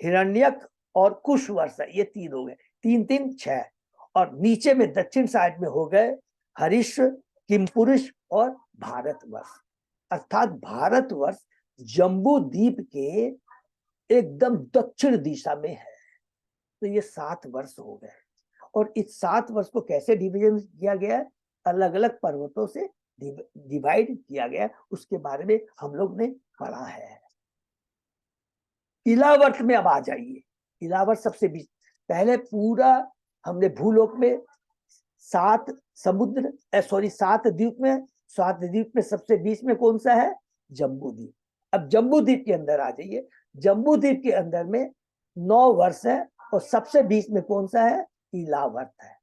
हिरण्यक और कुश वर्ष है। ये 3 हो गए। 3 3 6। और नीचे में दक्षिण साइड में हो गए हरीश्व, किमपुरुष और भारतवर्ष। अर्थात भारतवर्ष जम्बू द्वीप के एकदम दक्षिण दिशा में है। तो ये 7 वर्ष हो गए। और इस 7 वर्ष को कैसे डिवीजन किया गया है? अलग अलग पर्वतों से डिवाइड किया गया। उसके बारे में हम लोग ने पढ़ा है। इलावर्त में अब आ जाइए। इलावर्त सबसे बीच। पहले पूरा हमने भूलोक में 7 समुद्र 7 द्वीप में, 7 द्वीप में सबसे बीच में कौन सा है? जम्बू द्वीप। अब जम्बू द्वीप के अंदर आ जाइए। जम्बू द्वीप के अंदर में 9 वर्ष है, और सबसे बीच में कौन सा है? इलावर्त है।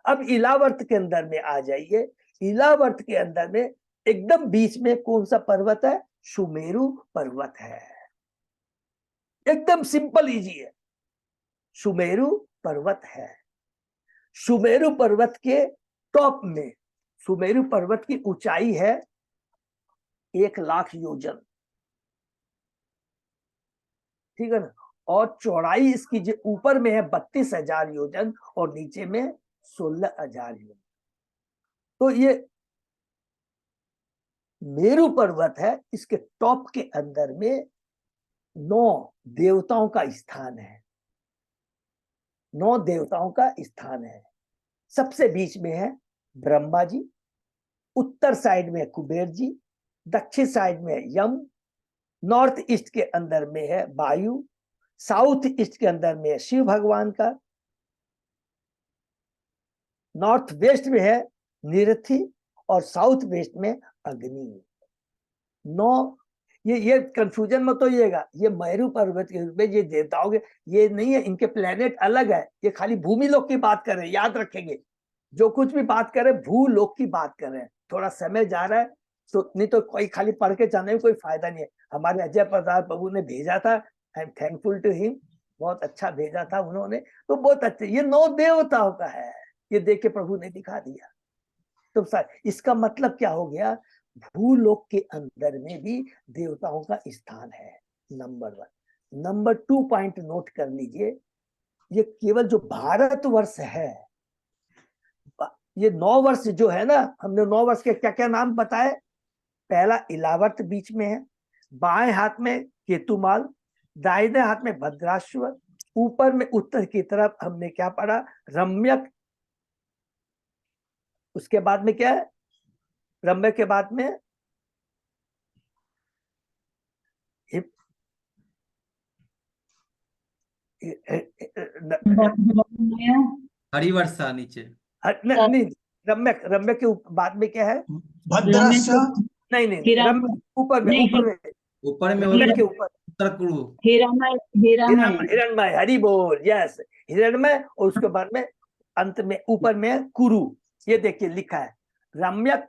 अब इलावर्त के अंदर में आ जाइए। इलावर्त के अंदर में एकदम बीच में कौन सा पर्वत है? सुमेरु पर्वत है। एकदम सिंपल इजी है। सुमेरु पर्वत है। सुमेरु पर्वत के टॉप में, सुमेरु पर्वत की ऊंचाई है 1,00,000 योजन, ठीक है ना। और चौड़ाई इसकी जो ऊपर में है 32,000 योजन, और नीचे में 16,000 योजन। तो ये मेरु पर्वत है। इसके टॉप के अंदर में 9 देवताओं का स्थान है। 9 देवताओं का स्थान है। सबसे बीच में है ब्रह्मा जी, उत्तर साइड में कुबेर जी, दक्षिण साइड में यम, नॉर्थ ईस्ट के अंदर में है वायु, साउथ ईस्ट के अंदर में है शिव भगवान का, नॉर्थ वेस्ट में है निरथी, और साउथ वेस्ट में अग्नि। 9 ये कंफ्यूजन मत होइएगा। ये मेरु पर्वत के रूप में ये देवताओं के, ये नहीं है, इनके प्लेनेट अलग है। ये खाली भूमि लोक की बात कर रहे हैं, याद रखेंगे। जो कुछ भी बात कर रहे हैं भूलोक की बात कर रहे हैं। थोड़ा समय जा रहा है तो, नहीं तो कोई खाली पढ़ के जाने में कोई फायदा नहीं है। हमारे अजय प्रसाद प्रभु ने भेजा था, I am thankful to him. बहुत अच्छा भेजा था उन्होंने, तो बहुत अच्छे। ये 9 देवताओं का है। ये देख के प्रभु ने दिखा दिया। तो सर इसका मतलब क्या हो गया? भूलोक के अंदर में भी देवताओं का स्थान है। नंबर 1। नंबर 2 पॉइंट नोट कर लीजिए। ये केवल जो भारतवर्ष है, ये 9 वर्ष जो है ना, हमने 9 वर्ष के क्या क्या नाम बताए? पहला इलावर्त बीच में है, बाएं हाथ में केतुमाल, दाहिने हाथ में भद्राश्व, ऊपर में उत्तर की तरफ हमने क्या पढ़ा? रम्यक। उसके बाद में क्या है? रम्यक के बाद में हरिवर्षा नीचे। नहीं, रम्यक। रम्यक के बाद में क्या है? भद्राश्व। नहीं नहीं, रम्यक ऊपर में, ऊपर में, ऊपर में रम्यक के ऊपर उत्तर कुरु। हिरणमय। हरि बोल। यस, हिरणमय। और उसके बाद में अंत में ऊपर में कुरु। ये देखिए लिखा है रम्यक,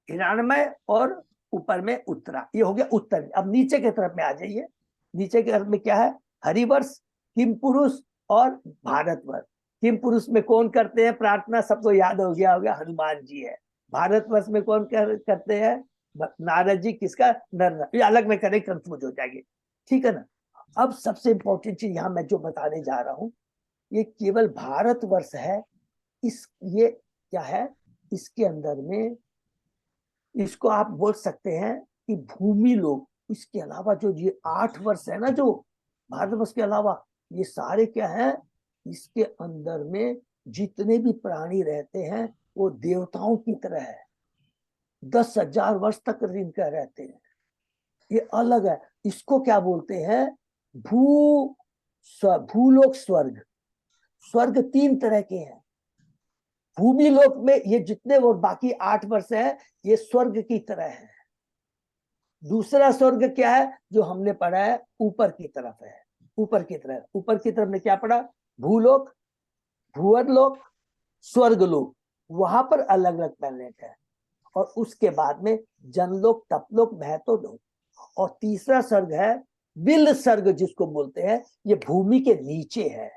हिरणमय और ऊपर में उत्तरा। ये हो गया उत्तर में। अब नीचे की तरफ में आ जाइए। नीचे की तरफ में क्या है? हरिवर्ष, किमपुरुष और भारतवर्ष। किमपुरुष में कौन करते हैं प्रार्थना? सबको याद हो गया होगा, हनुमान जी है। भारतवर्ष में कौन करते हैं? नारद जी। किसका? नर। ये अलग में करें, कंफ्यूज हो जाएंगे, ठीक है ना। अब सबसे इंपॉर्टेंट चीज यहाँ मैं जो बताने जा रहा हूँ, ये केवल भारतवर्ष है। ये क्या है? इसके अंदर में इसको आप बोल सकते हैं कि भूमि लोग। इसके अलावा जो ये 8 वर्ष है ना, जो भारतवर्ष के अलावा, ये सारे क्या है? इसके अंदर में जितने भी प्राणी रहते हैं वो देवताओं की तरह है। 10,000 वर्ष तक इनका रहते हैं। ये अलग है। इसको क्या बोलते हैं? भूलोक, स्वर्ग। स्वर्ग 3 तरह के हैं। भूमि लोक में ये जितने वो बाकी 8 वर्ष है, ये स्वर्ग की तरह है। दूसरा स्वर्ग क्या है जो हमने पढ़ा है, ऊपर की तरफ है, ऊपर की तरफ। ऊपर की तरफ ने क्या पढ़ा, भूलोक, भूअरलोक, स्वर्गलोक, वहां पर अलग अलग प्लैनेट है। और उसके बाद में जनलोक, तपलोक, महतो लोक। और तीसरा स्वर्ग है बिल स्वर्ग जिसको बोलते हैं, ये भूमि के नीचे है।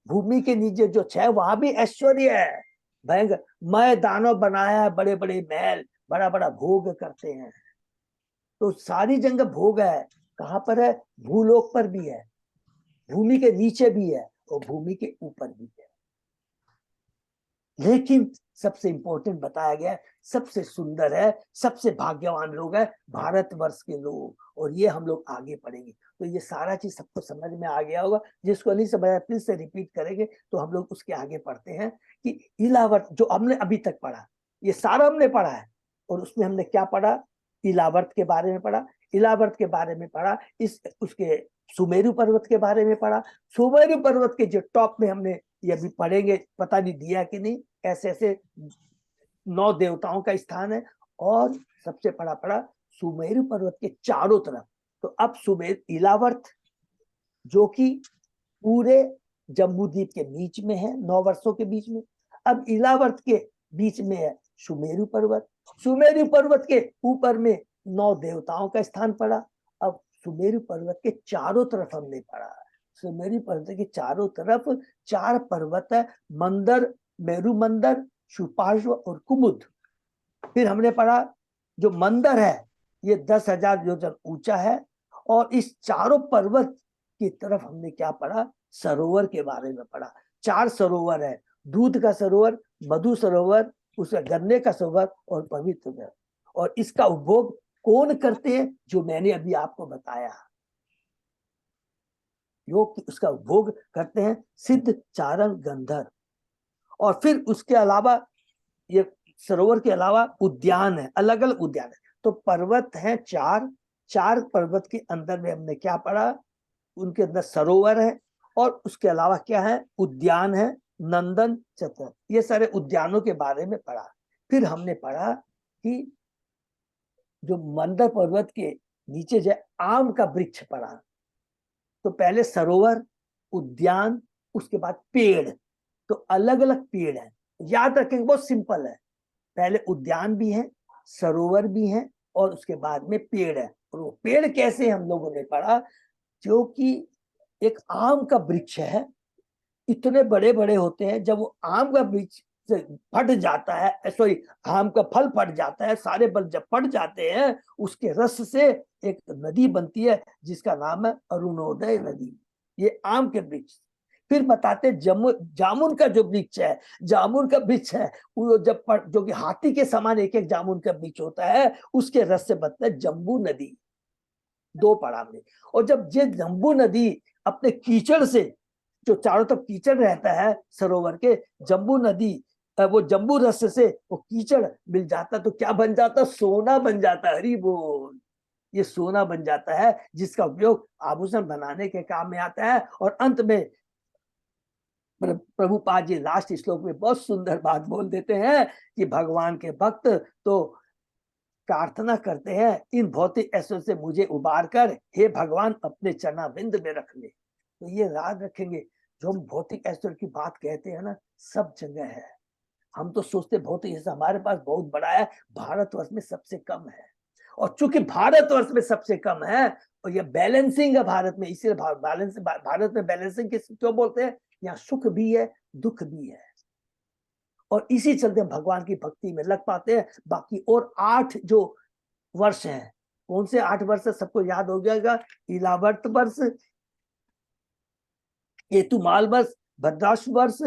भूमि के नीचे जो है वहां भी ऐश्वर्य है भयंकर। मैं दानव बनाया है, बड़े बड़े महल, बड़ा बड़ा भोग करते हैं। तो सारी जगह भोग है। कहां पर है, भूलोक पर भी है, भूमि के नीचे भी है और भूमि के ऊपर भी है। लेकिन सबसे इंपॉर्टेंट बताया गया है, सबसे सुंदर है, सबसे भाग्यवान लोग है भारतवर्ष के लोग। और ये हम लोग आगे पढ़ेंगे तो ये सारा चीज सबको समझ में आ गया होगा। जिसको नहीं समझ आया फिर से रिपीट करेंगे तो हम लोग उसके आगे पढ़ते हैं कि इलावर्त जो हमने अभी तक पढ़ा, ये सारा हमने पढ़ा है। और उसमें हमने क्या पढ़ा, इलावर्त के बारे में पढ़ा, इलावर्त के बारे में पढ़ा, इस उसके सुमेरु पर्वत के बारे में पढ़ा। सुमेरु पर्वत के जो टॉप में हमने ये अभी पढ़ेंगे, पता नहीं दिया कि नहीं, ऐसे ऐसे 9 देवताओं का स्थान है। और सबसे बड़ा पड़ा सुमेरु पर्वत के चारों तरफ। तो अब सुमेर इलावर्त जो कि पूरे जम्बू द्वीप के बीच में है, 9 वर्षों के बीच में। अब इलावर्त के बीच में है सुमेरु पर्वत। सुमेरु पर्वत के ऊपर में 9 देवताओं का स्थान पड़ा। अब सुमेरु पर्वत के चारों तरफ हमने पढ़ा, सुमेरु पर्वत के चारों तरफ 4 पर्वत है, मंदर, मेरु मंदर, शुपाश्व और कुमुद। फिर हमने पढ़ा जो मंदर है ये 10,000 योजन ऊंचा है। और इस चारों पर्वत की तरफ हमने क्या पढ़ा, सरोवर के बारे में पढ़ा। 4 सरोवर है, दूध का सरोवर, मधु सरोवर, उसका गन्ने का सरोवर और पवित्र सरोवर। और इसका उपभोग कौन करते हैं, जो मैंने अभी आपको बताया, योग उसका उपभोग करते हैं सिद्ध, चारण, गंधर्व। और फिर उसके अलावा ये सरोवर के अलावा उद्यान है, अलग अलग उद्यान है। तो पर्वत है 4 पर्वत के अंदर में हमने क्या पढ़ा, उनके अंदर सरोवर है और उसके अलावा क्या है, उद्यान है, नंदन, चतर, ये सारे उद्यानों के बारे में पढ़ा। फिर हमने पढ़ा कि जो मंदर पर्वत के नीचे जो आम का वृक्ष पड़ा। तो पहले सरोवर, उद्यान, उसके बाद पेड़। तो अलग अलग पेड़ है, याद रखेंगे, बहुत सिंपल है। पहले उद्यान भी है, सरोवर भी है और उसके बाद में पेड़ है। और वो पेड़ कैसे हम लोगों ने पढ़ा, जो कि एक आम का वृक्ष है, इतने बड़े बड़े होते हैं। जब वो आम का वृक्ष से फट जाता है, सॉरी, आम का फल फट जाता है, सारे फल जब फट जाते हैं, उसके रस से एक नदी बनती है जिसका नाम है अरुणोदय नदी। ये आम के वृक्ष। फिर बताते जामुन का जो वृक्ष है, जामुन का वृक्ष है, वो जब जो कि हाथी के समान एक एक जामुन का वृक्ष होता है, उसके रस से बनता है जम्बू नदी। 2 पढ़ा में। और जब ये जम्बू नदी अपने कीचड़ से, जो चारों तरफ कीचड़ रहता है सरोवर के, जम्बू नदी, वो जम्बू रस से वो कीचड़ मिल जाता तो क्या बन जाता, सोना बन जाता। हरि बोल, ये सोना बन जाता है जिसका उपयोग आभूषण बनाने के काम में आता है। और अंत में प्रभुपाद जी लास्ट श्लोक में बहुत सुंदर बात बोल देते हैं कि भगवान के भक्त तो प्रार्थना करते हैं, इन भौतिक ऐश्वर्य से मुझे उबार कर हे भगवान अपने चरणारविंद में रख ले। तो ये याद रखेंगे, जो हम भौतिक ऐश्वर्य की बात कहते हैं ना, सब जगह है। हम तो सोचते भौतिक ऐश्वर्य हमारे पास बहुत बड़ा है, भारतवर्ष में सबसे कम है। और चूंकि भारतवर्ष में सबसे कम है और ये बैलेंसिंग है भारत में, इसीलिए भारत में बैलेंसिंग क्यों बोलते हैं, यहाँ सुख भी है, दुख भी है। और इसी चलते भगवान की भक्ति में लग पाते हैं। बाकी और 8 जो वर्ष हैं, कौन से 8 वर्ष है, सबको याद हो जाएगा। इलावर्त वर्ष, केतुमाल वर्ष, भद्राश वर्ष,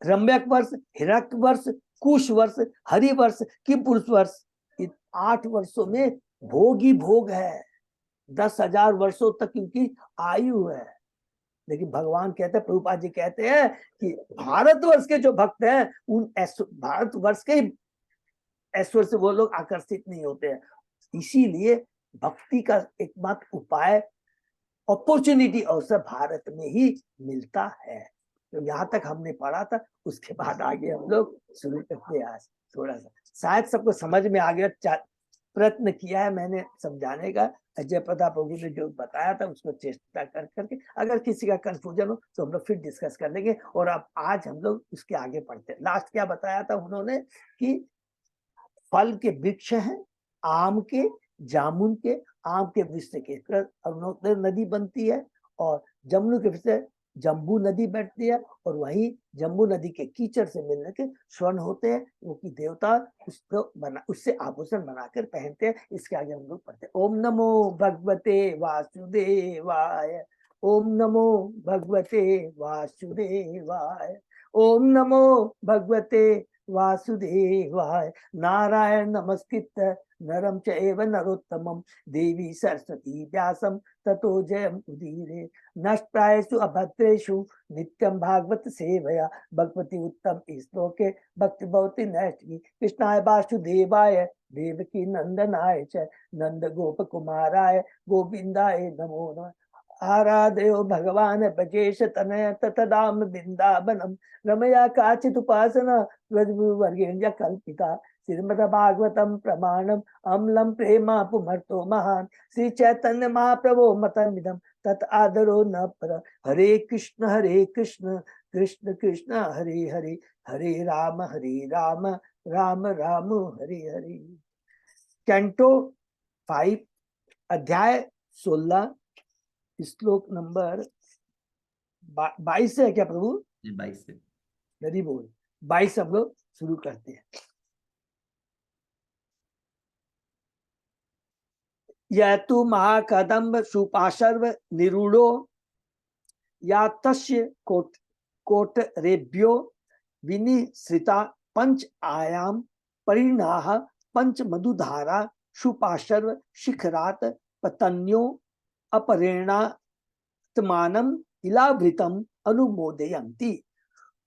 रम्यक वर्ष, हिरक वर्ष, कुश वर्ष, हरि वर्ष, किपुरुष वर्ष। इन 8 वर्षों में भोग ही भोग है। 10,000 वर्षों तक इनकी आयु है। लेकिन भगवान कहते हैं, प्रभुपाद जी कहते हैं कि भारतवर्ष के जो भक्त हैं, उन भारतवर्ष के ऐश्वर्य से वो लोग आकर्षित नहीं होते हैं। इसीलिए भक्ति का एकमात्र उपाय, अपॉर्चुनिटी, अवसर भारत में ही मिलता है। तो यहाँ तक हमने पढ़ा था, उसके बाद आगे हम लोग शुरू करते हैं। आज थोड़ा सा शायद सबको समझ में आ गया, प्रयत्न किया है मैंने समझाने का। अजय प्रताप प्रभु ने जो बताया था उसको चेष्टा कर करके, अगर किसी का कंफ्यूजन हो तो हम लोग फिर डिस्कस कर लेंगे। और अब आज हम लोग उसके आगे बढ़ते हैं। लास्ट क्या बताया था उन्होंने कि फल के वृक्ष हैं, आम के, जामुन के, आम के वृक्ष के अरुणोदय नदी बनती है, और जमुन के वृक्ष से जम्बू नदी बैठती है, और वहीं जम्बू नदी के कीचड़ से मिलने के स्वर्ण होते हैं, वो की देवता उसको बना, उससे आभूषण बनाकर पहनते हैं। इसके आगे हम लोग पढ़ते हैं। ओम नमो भगवते वासुदेवाय, ओम नमो भगवते वासुदेवाय, ओम नमो भगवते वासुदेवाय। नारायण नमस्कृत्य नरं चैव नरोत्तमं देवी सरस्वती व्यासं ततो जयम् उदीरये। नष्टायेषु अभद्रेषु नित्यं भागवत सेवया भगवती उत्तम श्लोके भक्ति भवति नैष्ठिकी। कृष्णाय वासुदेवाय देवकी नंदनाय च नंद गोप कुमाराय गोविंदाय नमो नमः। आराधयो भगवान ब्रजेश तनय ततदाम वृंदावनम रमया काचित उपासना व्रजवर्गेण्य कल्पिता। श्रीमद् भागवतम प्रमाणम अम्लम प्रेमा पुमर्तो महान। श्री चैतन्य महाप्रभो मतमिदम तत् आदरो न पर। हरे कृष्ण कृष्ण कृष्ण हरे हरे, हरे राम राम राम हरे हरे। कैंटो 5 अध्याय 16 श्लोक नंबर 22 से है क्या प्रभु? 22 से। नदी बोल 22 हम लोग शुरू करते हैं। यह तु महाकदम्ब सुपाशर्व निरूढ़ो या तस्य कोट रेभ्यो विनिश्रिता पंच आयाम परिणाह पंच मधुधारा सुपाशर्व शिखरात पतन्यो अपरेणात्मानम इलावृतम अनुमोदयन्ति।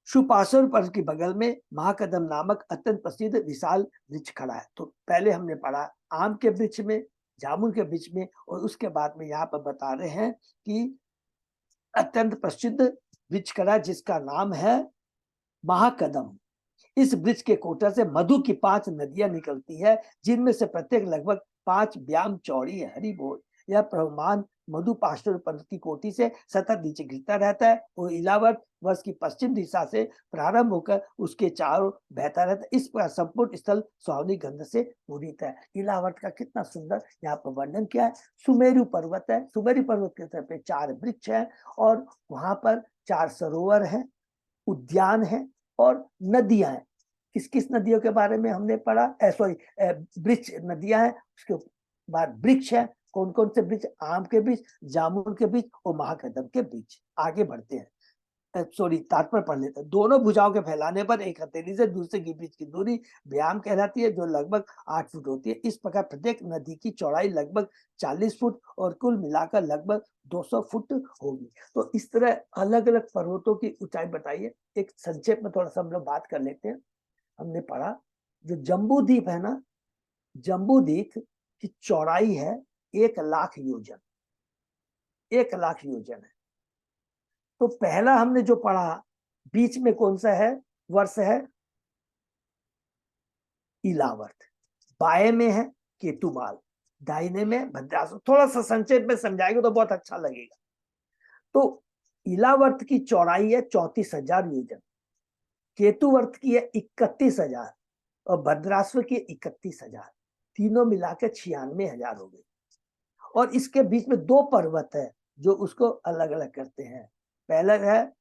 सुपाशर पर्वत के बगल में महाकदम नामक अत्यंत प्रसिद्ध विशाल वृक्ष खड़ा है। तो पहले हमने पढ़ा आम के वृक्ष में, जामुन के वृक्ष में, और उसके बाद में यहाँ पर बता रहे हैं कि अत्यंत प्रसिद्ध वृक्ष खड़ा जिसका नाम है महाकदम। इस वृक्ष के कोटर से मधु की 5 नदियां निकलती है, जिनमें से प्रत्येक लगभग 5 व्याम चौड़ी है। हरि बोल। यह प्रवमान मधु पाशर पर्वत की कोटि से सतत नीचे गिरता रहता है और इलावट वर्ष की पश्चिम दिशा से प्रारंभ होकर उसके चारों बहता रहता है। इस पर संपूर्ण स्थल सुहावनी गंध से पूरित है। इलावट का कितना सुंदर यहाँ पर वर्णन किया है। सुमेरु पर्वत है, सुमेरु पर्वत के तरफ 4 वृक्ष है, और वहां पर 4 सरोवर है, उद्यान है और नदियां हैं। किस किस नदियों के बारे में हमने पढ़ा? सॉरी, वृक्ष नदियां हैं, उसके बाद वृक्ष है। कौन कौन से वृक्ष? आम के वृक्ष, जामुन के वृक्ष और महाकदम के वृक्ष। आगे बढ़ते हैं। सॉरी, तात्पर्य पढ़ लेते हैं। दोनों भुजाओं के फैलाने पर एक हथेली से दूसरे के बीच की दूरी व्याम कहलाती है, जो लगभग 8 फुट होती है। इस प्रकार प्रत्येक नदी की चौड़ाई लगभग 40 फुट और कुल मिलाकर लगभग 200 फुट होगी। तो इस तरह अलग अलग पर्वतों की ऊंचाई बताइए। एक संक्षेप में थोड़ा सा हम लोग बात कर लेते हैं। हमने पढ़ा जो जम्बू द्वीप है ना, जम्बू द्वीप की चौड़ाई है 1 लाख योजन। 1 लाख योजन है। तो पहला हमने जो पढ़ा, बीच में कौन सा है वर्ष है? इलावर्त। बाएं में है केतुमाल, दाहिने में भद्रासुर। थोड़ा सा संक्षेप में समझाएंगे तो बहुत अच्छा लगेगा। तो इलावर्त की चौड़ाई है 34,000 योजन, केतुवर्त की है 31,000 और भद्रासुर की 31,000। तीनों मिलाकर 96,000 हो गई। और इसके बीच में 2 पर्वत है जो उसको अलग अलग करते हैं। पहला है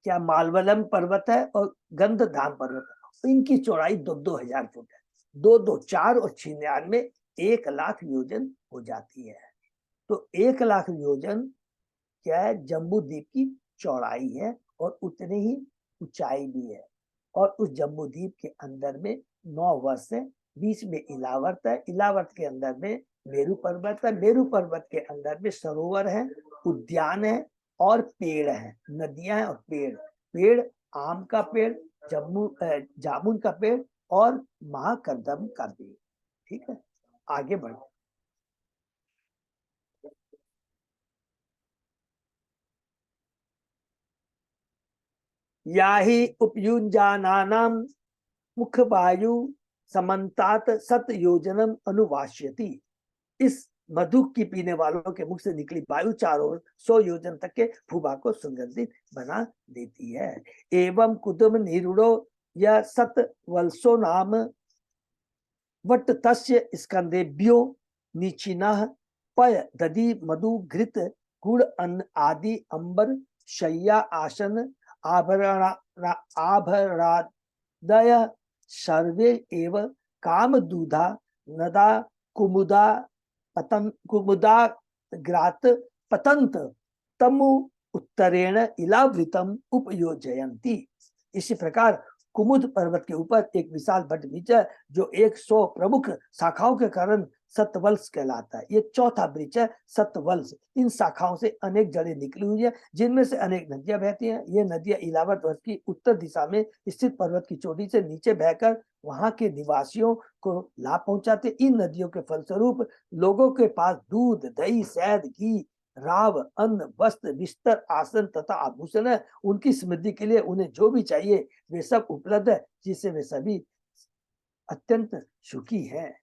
क्या? मालवलम पर्वत है और गंधधाम पर्वत है। इनकी चौड़ाई 2,000 फुट है। 2 2 4 और 96 1 लाख योजन हो जाती है। तो 1 लाख योजन क्या है? जम्बू द्वीप की चौड़ाई है और उतनी ही ऊंचाई भी है। और उस जम्बू द्वीप के अंदर में 9 वर्ष है। बीच में इलावर्त है, इलावर्त के अंदर में मेरू पर्वत है, मेरू पर्वत के अंदर में सरोवर है, उद्यान है और पेड़ है, नदियां हैं और पेड़। पेड़ आम का पेड़, जामुन का पेड़ और महाकदम का पेड़। ठीक है, आगे बढ़। याहि उपयुञ्जानानां मुख वायु समन्तात सत योजनम अनुवाश्यति। इस मधु की पीने वालों के मुख से निकली वायु चारों ओर 100 योजन तक के भूभाग को सुगंधित बना देती है। एवं कुदम निरूढ़ो या सत वल्सो नाम वट तस्य स्कंदेभ्यो निचिनः पय दधि मधु घृत गुड़ अन्न आदि अंबर शय्या आसन आभरादय सर्वे एव काम दूधा नदा कुमुदा ग्रात पतंत तमु उत्तरेण इलावृतम उपयोजयन्ति। इसी प्रकार कुमुद पर्वत के ऊपर एक विशाल वट वृक्ष है जो 100 प्रमुख शाखाओं के कारण सतवल्स कहलाता है। ये चौथा वृक्ष है सतवल्स। इन शाखाओं से अनेक जड़ें निकली हुई है जिनमें से अनेक नदियां बहती हैं। ये नदियां इलावत वर्ष की उत्तर दिशा में स्थित पर्वत की चोटी से नीचे बहकर वहां के निवासियों को लाभ पहुंचाते। इन नदियों के फलस्वरूप लोगों के पास दूध, दही, शहद, घी, राव, अन्न, वस्त्र, बिस्तर, आसन तथा आभूषण है। उनकी समृद्धि के लिए उन्हें जो भी चाहिए वे सब उपलब्ध है, जिससे वे सभी अत्यंत सुखी हैं।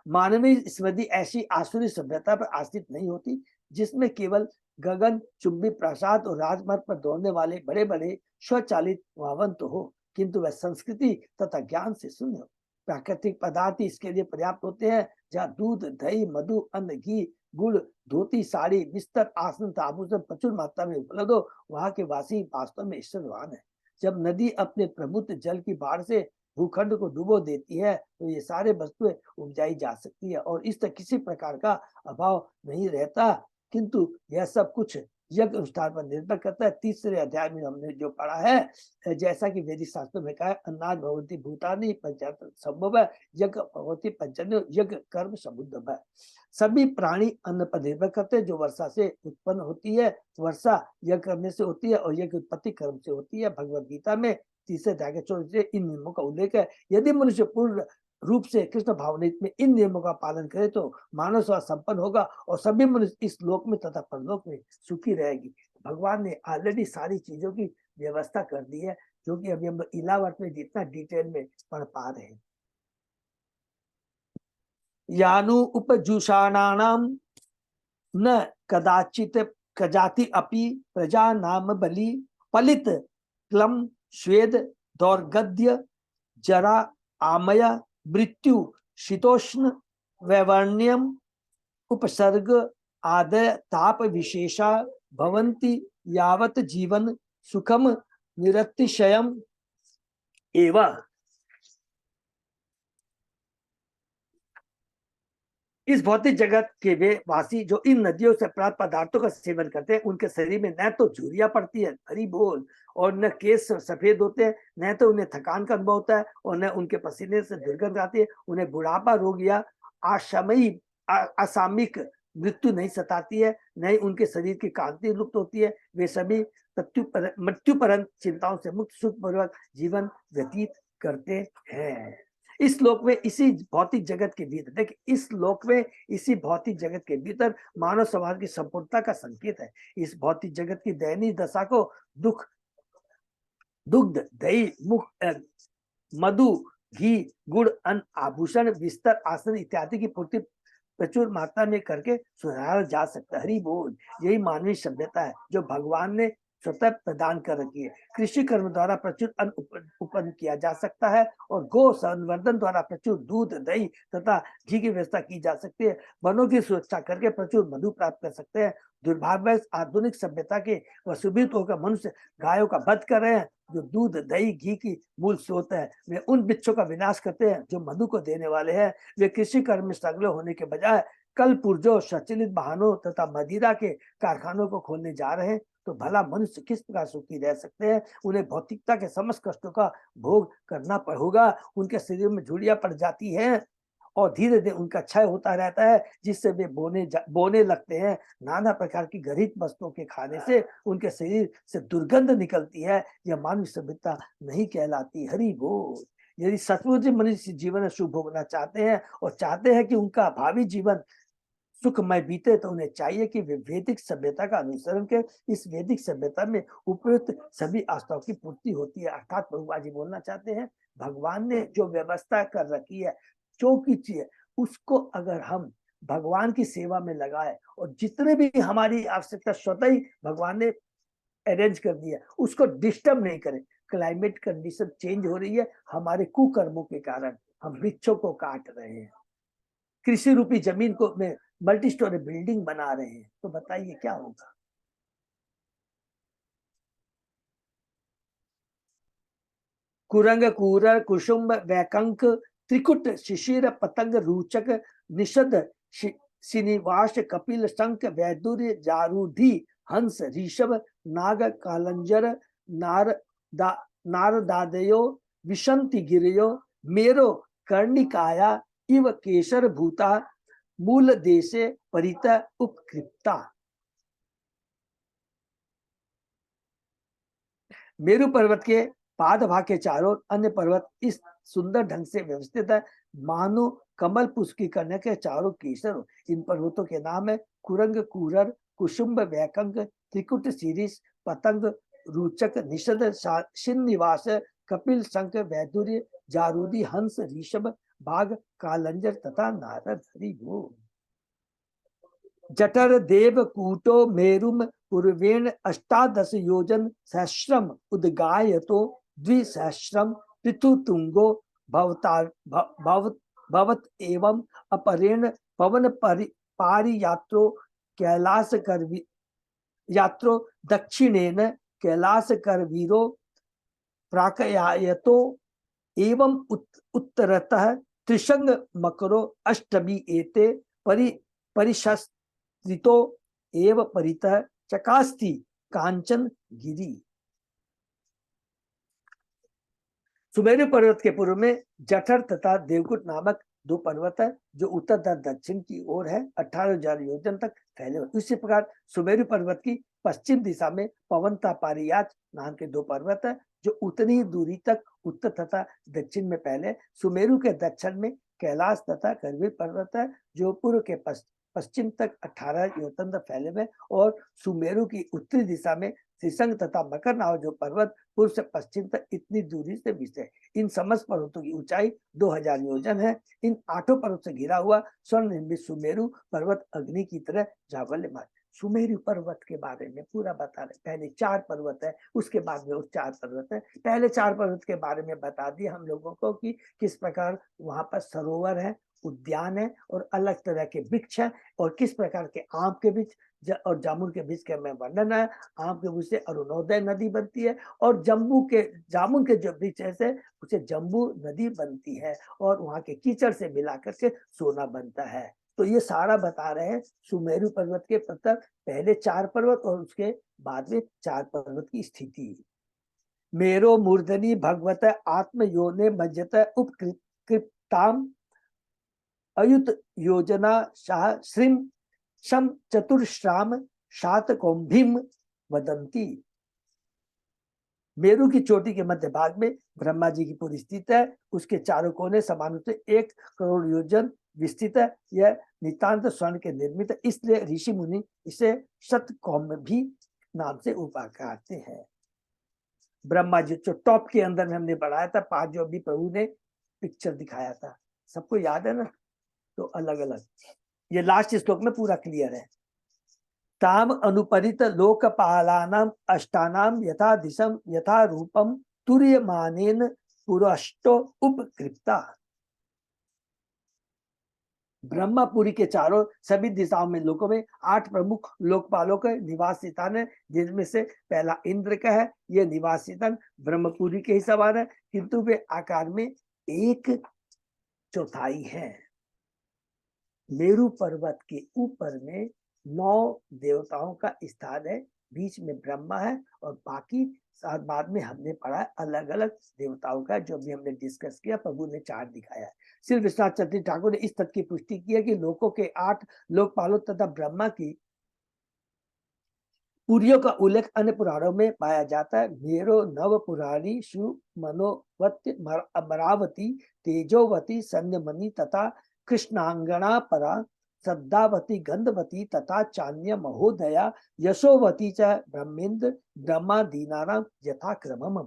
मानवीय समृद्धि ऐसी आसुरी सभ्यता पर आश्रित नहीं होती जिसमें केवल गगन चुंबी प्रासाद और राजमार्ग पर दौड़ने वाले बड़े बड़े स्वचालित वाहन तो हो, किंतु वह संस्कृति तथा ज्ञान से शून्य हो। प्राकृतिक पदार्थ इसके लिए पर्याप्त होते हैं, जहाँ दूध, दही, मधु, अन्न, घी, गुड़, धोती, साड़ी, बिस्तर, आसन तथा आभूषण प्रचुर मात्रा में उपलब्ध हो, वहां के वासी वास्तव में ईश्वरवान है। जब नदी अपने प्रभुत्व जल की बाढ़ से भूखंड को डुबो देती है तो ये सारे वस्तुएं उपजाई जा सकती है और इस तरह किसी प्रकार का अभाव नहीं रहता। किंतु यह सब कुछ यज्ञ अनुष्ठान पर निर्भर करता है। तीसरे अध्याय में हमने जो पढ़ा है, जैसा कि वैदिक शास्त्रों में कहा है, अन्नाद भवन्ति भूतानि पंचायत संभव है, यज्ञ भवति पंचन्यो, यज्ञ कर्म समुद्भव है। सभी प्राणी अन्न पर निर्भर करते हैं जो वर्षा से उत्पन्न होती है। वर्षा यज्ञ करने से होती है और यज्ञ उत्पत्ति कर्म से होती है। भगवद गीता में तीसरे अध्याय के 24 इन नियमों का उल्लेख है। यदि मनुष्य पूर्ण रूप से कृष्ण भावनित में इन नियमों का पालन करे तो मानव स्वभाव संपन्न होगा और सभी मनुष्य इस लोक में तथा परलोक में सुखी रहेगी। भगवान ने ऑलरेडी सारी चीजों की व्यवस्था कर दी है, जो कि अभी हम इलावट में जितना डिटेल में पढ़ पा रहे हैं। यानु उपजुषाणानाम न कदाचित कजाति अपि प्रजा नाम बलि पलित क्लम श्वेद दौर्गद्य जरा आमय मृत्यु शीतोष्ण वैवर्ण्यम उपसर्ग आदय ताप विशेषा भवन्ति यावत जीवन सुखम निरतिशयम एवं। इस भौतिक जगत के वे वासी जो इन नदियों से प्राप्त पदार्थों का सेवन करते हैं, उनके शरीर में न तो झुर्रियां पड़ती है, हरी बोल, और न केस सफेद होते हैं, न तो उन्हें थकान का अनुभव होता है और न उनके पसीने से दुर्गंध आती है। उन्हें बुढ़ापा रोग या असामयिक मृत्यु नहीं सताती है, न ही उनके शरीर की कांति लुप्त होती है। वे सभी मृत्यु पर्यंत चिंताओं से मुक्त सुखपूर्वक जीवन व्यतीत करते हैं। इस लोक में इसी भौतिक जगत के भीतर, देखिए इस लोक में इसी भौतिक जगत के भीतर मानव समाज की संपूर्णता का संकेत है। इस भौतिक जगत की दयनीय दशा को दुग्ध, दही, मधु, घी, गुड़, अन्न, आभूषण, बिस्तर, आसन इत्यादि की पूर्ति प्रचुर मात्रा में करके सुधारा जा सकता है। हरि बोल। यही मानवीय सभ्यता है जो भगवान ने स्वतः प्रदान कर रखी है। कृषि कर्म द्वारा प्रचुर अन्न उत्पन्न किया जा सकता है और गो संवर्धन द्वारा प्रचुर दूध, दही तथा घी की व्यवस्था की जा सकती है। वनों की सुरक्षा करके प्रचुर मधु प्राप्त कर सकते हैं। दुर्भाग्य आधुनिक सभ्यता के वसुभित होकर मनुष्य गायों का वध कर रहे हैं जो दूध, दही, घी की मूल स्रोत है। वे उन वृक्षों का विनाश करते हैं जो मधु को देने वाले हैं। वे कृषि कर्म में संलग्न होने के बजाय कल पुर्जों, स्वचालित वाहनों तथा मदिरा के कारखानों को खोलने जा रहे हैं। तो भला मनुष्य किस प्रकार सुखी रह सकते हैं? उन्हें भौतिकता के समस्त कष्टों का भोग करना होगा। उनके शरीर में झुर्रियां पड़ जाती हैं और धीरे धीरे उनका क्षय होता रहता है, जिससे वे बोने लगते हैं। नाना प्रकार की घृत वस्तुओं के खाने से उनके शरीर से दुर्गंध निकलती है। यह मानव सभ्यता नहीं कहलाती। हरि बोल। यदि सचमुच मनुष्य जीवन में सुख भोगना चाहते हैं और चाहते हैं कि उनका भावी जीवन सुखमय बीते तो उन्हें चाहिए कि वे वैदिक सभ्यता का अनुसरण करें। इस वैदिक सभ्यता में उपयुक्त सभी आस्थाओं की पूर्ति होती है। अर्थात प्रभुपाद जी बोलना चाहते हैं, भगवान ने जो व्यवस्था कर रखी है, जो कुछ है, उसको अगर हम भगवान की सेवा में लगाए और जितने भी हमारी आवश्यकता स्वतः ही भगवान ने अरेंज कर दिया, उसको डिस्टर्ब नहीं करें। क्लाइमेट कंडीशन चेंज हो रही है, हमारे कुकर्मों के कारण हम वृक्षों को काट रहे हैं, कृषि रूपी जमीन को में मल्टी स्टोरी बिल्डिंग बना रहे हैं, तो बताइए क्या होगा। कुरंग कूरर कुसुम्ब वैकंक त्रिकुट शिशिर पतंग रूचक निषद श्रीनिवास कपिल शंख वैदुर्य जारूधि हंस ऋषभ नाग कालंजर नारदादयो विशंति गिरयो मेरो कर्णिकाया इव केशर भूता मूल देशे परित उपकृप्ता। मेरु पर्वत के पाद भाग के चारों अन्य पर्वत इस सुंदर ढंग से व्यवस्थित है, मानो कमल पुष्प की कन्या के चारों केसर हो। इन पर्वतों के नाम है कुरंग कूरर कुसुम्ब वैकंक त्रिकुट शीरीष पतंग रूचक निषद श्रीनिवास कपिल शंख वैदुर्य जारूदी हंस ऋषभ बाघ कालंजर तथा नारद। हरि बोल। जठर देव कूटो मेरुम पूर्वेण अष्टादश योजन सहस्रम उद्गायतो द्विसहस्रम पृथु तुंगो भवत एवं अपरेण पवन पारियात्रो कैलास कर यात्रो दक्षिणेन कैलास कर वीरो प्राकयायतो एवं उत्तरतः त्रिशंग मकरो अष्टमी एते परिशस्त्रितो एव परितः चकास्ति कांचन गिरी। सुमेरु पर्वत के पूर्व में जठर तथा देवकुट नामक दो पर्वत है, जो उत्तर तथा दक्षिण की ओर है, 18,000 योजन तक फैले हुए। इसी प्रकार सुमेरु पर्वत की पश्चिम दिशा में पवनता पारियाच नाम के दो पर्वत है, जो उतनी ही दूरी तक उत्तर तथा दक्षिण में फैले। सुमेरु के दक्षिण में कैलाश तथा करवीर पर्वत है, जो पूर्व के पश्चिम तक 18 योजन तक फैले हुए, और सुमेरु की उत्तरी दिशा में त्रिशंग तथा मकर नाम जो पर्वत पूर्व से पश्चिम तक इतनी दूरी से विषय। इन समस्त पर्वतों की ऊंचाई 2000 योजन है। इन 8 पर्वत से घिरा हुआ स्वर्ण निर्मित सुमेरु पर्वत अग्नि की तरह जावल्यमान। सुमेरु पर्वत के बारे में पूरा बता रहे। पहले 4 पर्वत है, उसके बाद में वो 4 पर्वत है। पहले 4 पर्वत के बारे में बता दिया हम लोगों को कि किस प्रकार वहां पर सरोवर है, उद्यान है और अलग तरह के वृक्ष है, और किस प्रकार के आम के बीच और जामुन के बीच का में वर्णन है। आम के बीच से अरुणोदय नदी बनती है, और जामुन के जो वृक्ष है उसे जम्बू नदी बनती है, और वहां के कीचड़ से मिलाकर के सोना बनता है। तो ये सारा बता रहे हैं सुमेरु पर्वत के प्रत्येक पहले 4 पर्वत और उसके बाद में 4 पर्वत की स्थिति। मेरो मूर्धनि भगवत आत्म योने मज्जत उपकृताम अयुत योजना शाह श्रीम शम चतुर्श्राम शात कौंभिम वदंती। मेरु की चोटी के मध्य भाग में ब्रह्मा जी की पुरी स्थित है। उसके चारों कोने समान रूप से 1 करोड़ योजन विस्तृत है। यह नितांत स्वर्ण के निर्मित है, इसलिए ऋषि मुनि इसे शतकौम भी नाम से उपकारते हैं। ब्रह्मा जी जो टॉप के अंदर में हमने बढ़ाया था 5, जो भी प्रभु ने पिक्चर दिखाया था, सबको याद है ना। तो अलग अलग ये लास्ट श्लोक में पूरा क्लियर है। ताम अनुपरित लोकपालानाम अष्टानाम यथा दिशम यथा रूपम तुर्यमानेन पुरष्टो उपकृप्ता। ब्रह्मापुरी के चारों सभी दिशाओं में लोकों में 8 प्रमुख लोकपालों के निवास स्थान है, जिनमें से पहला इंद्र का है। यह निवास स्थान ब्रह्मपुरी के ही समान है, किंतु वे आकार में 1/4 है। मेरु पर्वत के ऊपर में 9 देवताओं का स्थान है, बीच में ब्रह्मा है, और बाकी बाद में हमने पढ़ा अलग अलग देवताओं का, जो भी हमने डिस्कस किया। प्रभु ने 4 दिखाया है। श्री विश्वनाथ चतुर्थी ठाकुर ने इस तथ्य की पुष्टि की है कि लोकों के 8 लोकपालों तथा ब्रह्मा की पुरियों का उल्लेख अन्य पुराणों में पाया जाता है। मेरो नव पुराणी शु मनोवत अमरावती तेजोवती संयमनी तथा कृष्णांगना परा श्रद्धावती गंधवती तथा चान्य महोदया यशोवती च ब्रह्मेंद्र ब्रह्मादीनाराम यथाक्रमम।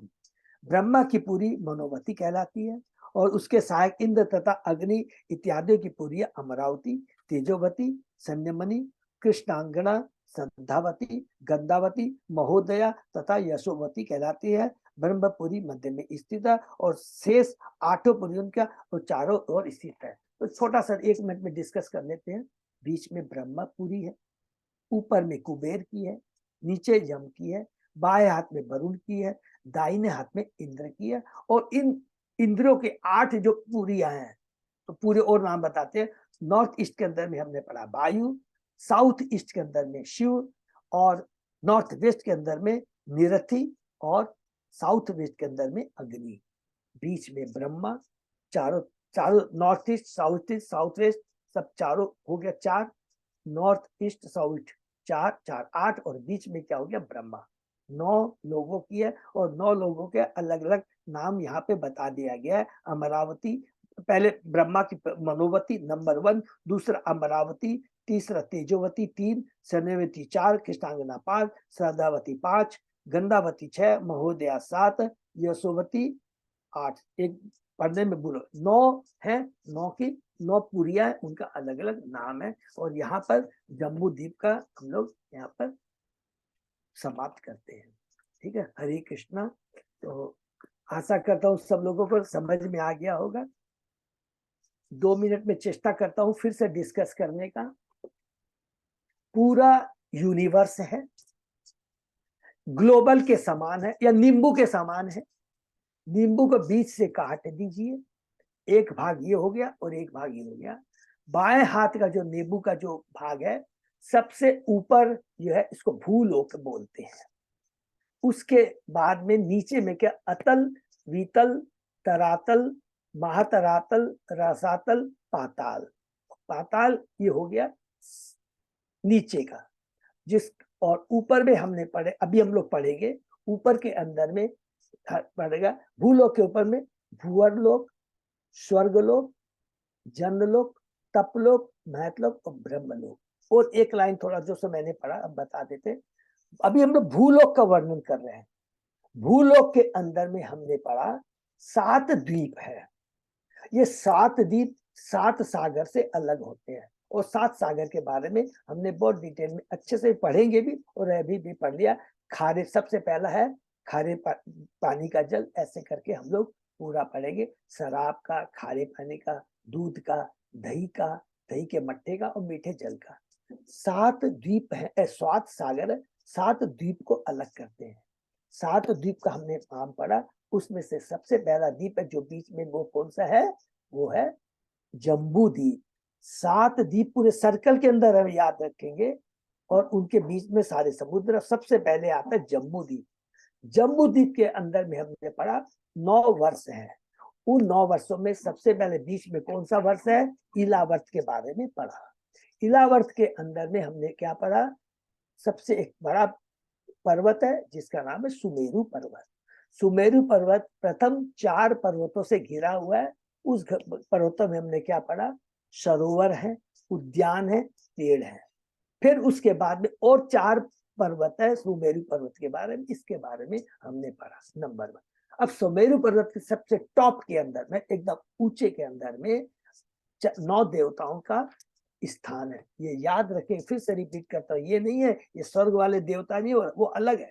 ब्रह्मा की पुरी मनोवती कहलाती है और उसके सहायक इंद्र तथा अग्नि इत्यादि की पुरी अमरावती, तेजोवती, संयमनी, कृष्णांगना, श्रद्धावती, गंधावती, महोदया तथा यशोवती कहलाती है। ब्रह्मपुरी मध्य में स्थित है और शेष 8 पुरी उनका और चारों ओर स्थित है। तो छोटा सा 1 मिनट में डिस्कस कर लेते हैं। बीच में ब्रह्मपुरी है, ऊपर में कुबेर की है, नीचे यम की है, बाएं हाथ में वरुण की है, दाहिने हाथ में इंद्र की है। और इन इंद्रियों के 8 जो पुरियां हैं, तो पूरे और नाम बताते हैं। नॉर्थ ईस्ट के अंदर में हमने पढ़ा वायु, साउथ ईस्ट के अंदर में शिव, और नॉर्थ वेस्ट के अंदर में निरथी, और साउथ वेस्ट के अंदर में अग्नि, बीच में ब्रह्मा। चारों चारों नॉर्थ ईस्ट, साउथ वेस्ट सब चारों हो गया 4, नॉर्थ ईस्ट साउथ 4 4 8, और बीच में क्या हो गया ब्रह्मा। 9 लोगों की है और 9 लोगों के अलग अलग नाम यहाँ पे बता दिया गया है। अमरावती, पहले ब्रह्मा की मनोवती नंबर 1, दूसरा अमरावती, तीसरा तेजोवती 3, संयमवती 4, कृष्णांगना 5, श्रद्धावती 5, गंधावती 6, महोदया 7, यशोवती 8। एक पढ़ने में बोलो 9 है, 9 की 9 पुरिया है, उनका अलग अलग नाम है। और यहाँ पर जम्बू द्वीप का हम लोग यहाँ पर समाप्त करते हैं। ठीक है, हरे कृष्णा। तो आशा करता हूँ सब लोगों को समझ में आ गया होगा। 2 मिनट में चेष्टा करता हूँ फिर से डिस्कस करने का। पूरा यूनिवर्स है, ग्लोबल के समान है या नींबू के समान है। नींबू को बीच से काट दीजिए, एक भाग ये हो गया और एक भाग ये हो गया। बाएं हाथ का जो नींबू का जो भाग है, सबसे ऊपर जो है इसको भूलोक बोलते हैं। उसके बाद में नीचे में क्या अतल, वीतल, तरातल, महातरातल, रसातल, पाताल। पाताल ये हो गया नीचे का। जिस और ऊपर में हमने पढ़े, अभी हम लोग पढ़ेंगे ऊपर के अंदर में पढ़ेगा। भूलोक के ऊपर में भूअरलोक, स्वर्गलोक, जनलोक, तपलोक, महतलोक और ब्रह्मलोक। और एक लाइन थोड़ा जो सो मैंने पढ़ा अब बता देते। अभी हम लोग भूलोक का वर्णन कर रहे हैं। भूलोक के अंदर में हमने पढ़ा 7 द्वीप है। ये 7 द्वीप 7 सागर से अलग होते हैं और 7 सागर के बारे में हमने बहुत डिटेल में अच्छे से पढ़ेंगे भी और अभी भी पढ़ लिया। खारे सबसे पहला है खारे पानी का जल, ऐसे करके हम लोग पूरा पढ़ेंगे। शराब का, खारे पानी का, दूध का, दही का, दही के मट्ठे का और मीठे जल का। 7 द्वीप है, 7 सागर है, 7 द्वीप को अलग करते हैं। 7 द्वीप का हमने नाम पढ़ा। उसमें से सबसे पहला द्वीप है जो बीच में, वो कौन सा है? वो है जम्बू द्वीप। 7 द्वीप पूरे सर्कल के अंदर हम याद रखेंगे और उनके बीच में सारे समुद्र। सबसे पहले आता है जम्बू द्वीप। जम्बू द्वीप के अंदर में हमने पढ़ा 9 वर्ष है। उन 9 वर्षों में सबसे पहले बीच में कौन सा वर्ष है? इलावर्त के बारे में पढ़ा। इलावर्त के अंदर में हमने क्या पढ़ा? सबसे एक बड़ा पर्वत है जिसका नाम है सुमेरु पर्वत। सुमेरु पर्वत प्रथम 4 पर्वतों से घिरा हुआ है। उस पर्वतों में हमने क्या पढ़ा? सरोवर है, उद्यान है, पेड़ है। फिर उसके बाद में और 4 पर्वत है सुमेरु पर्वत के बारे में, इसके बारे में हमने पढ़ा नंबर 1। अब सुमेरु पर्वत के सबसे टॉप के अंदर में, एकदम ऊंचे के अंदर में 9 देवताओं का स्थान है। ये याद रखें, फिर से रिपीट करता हूँ, ये नहीं है ये स्वर्ग वाले देवता नहीं, वो अलग है।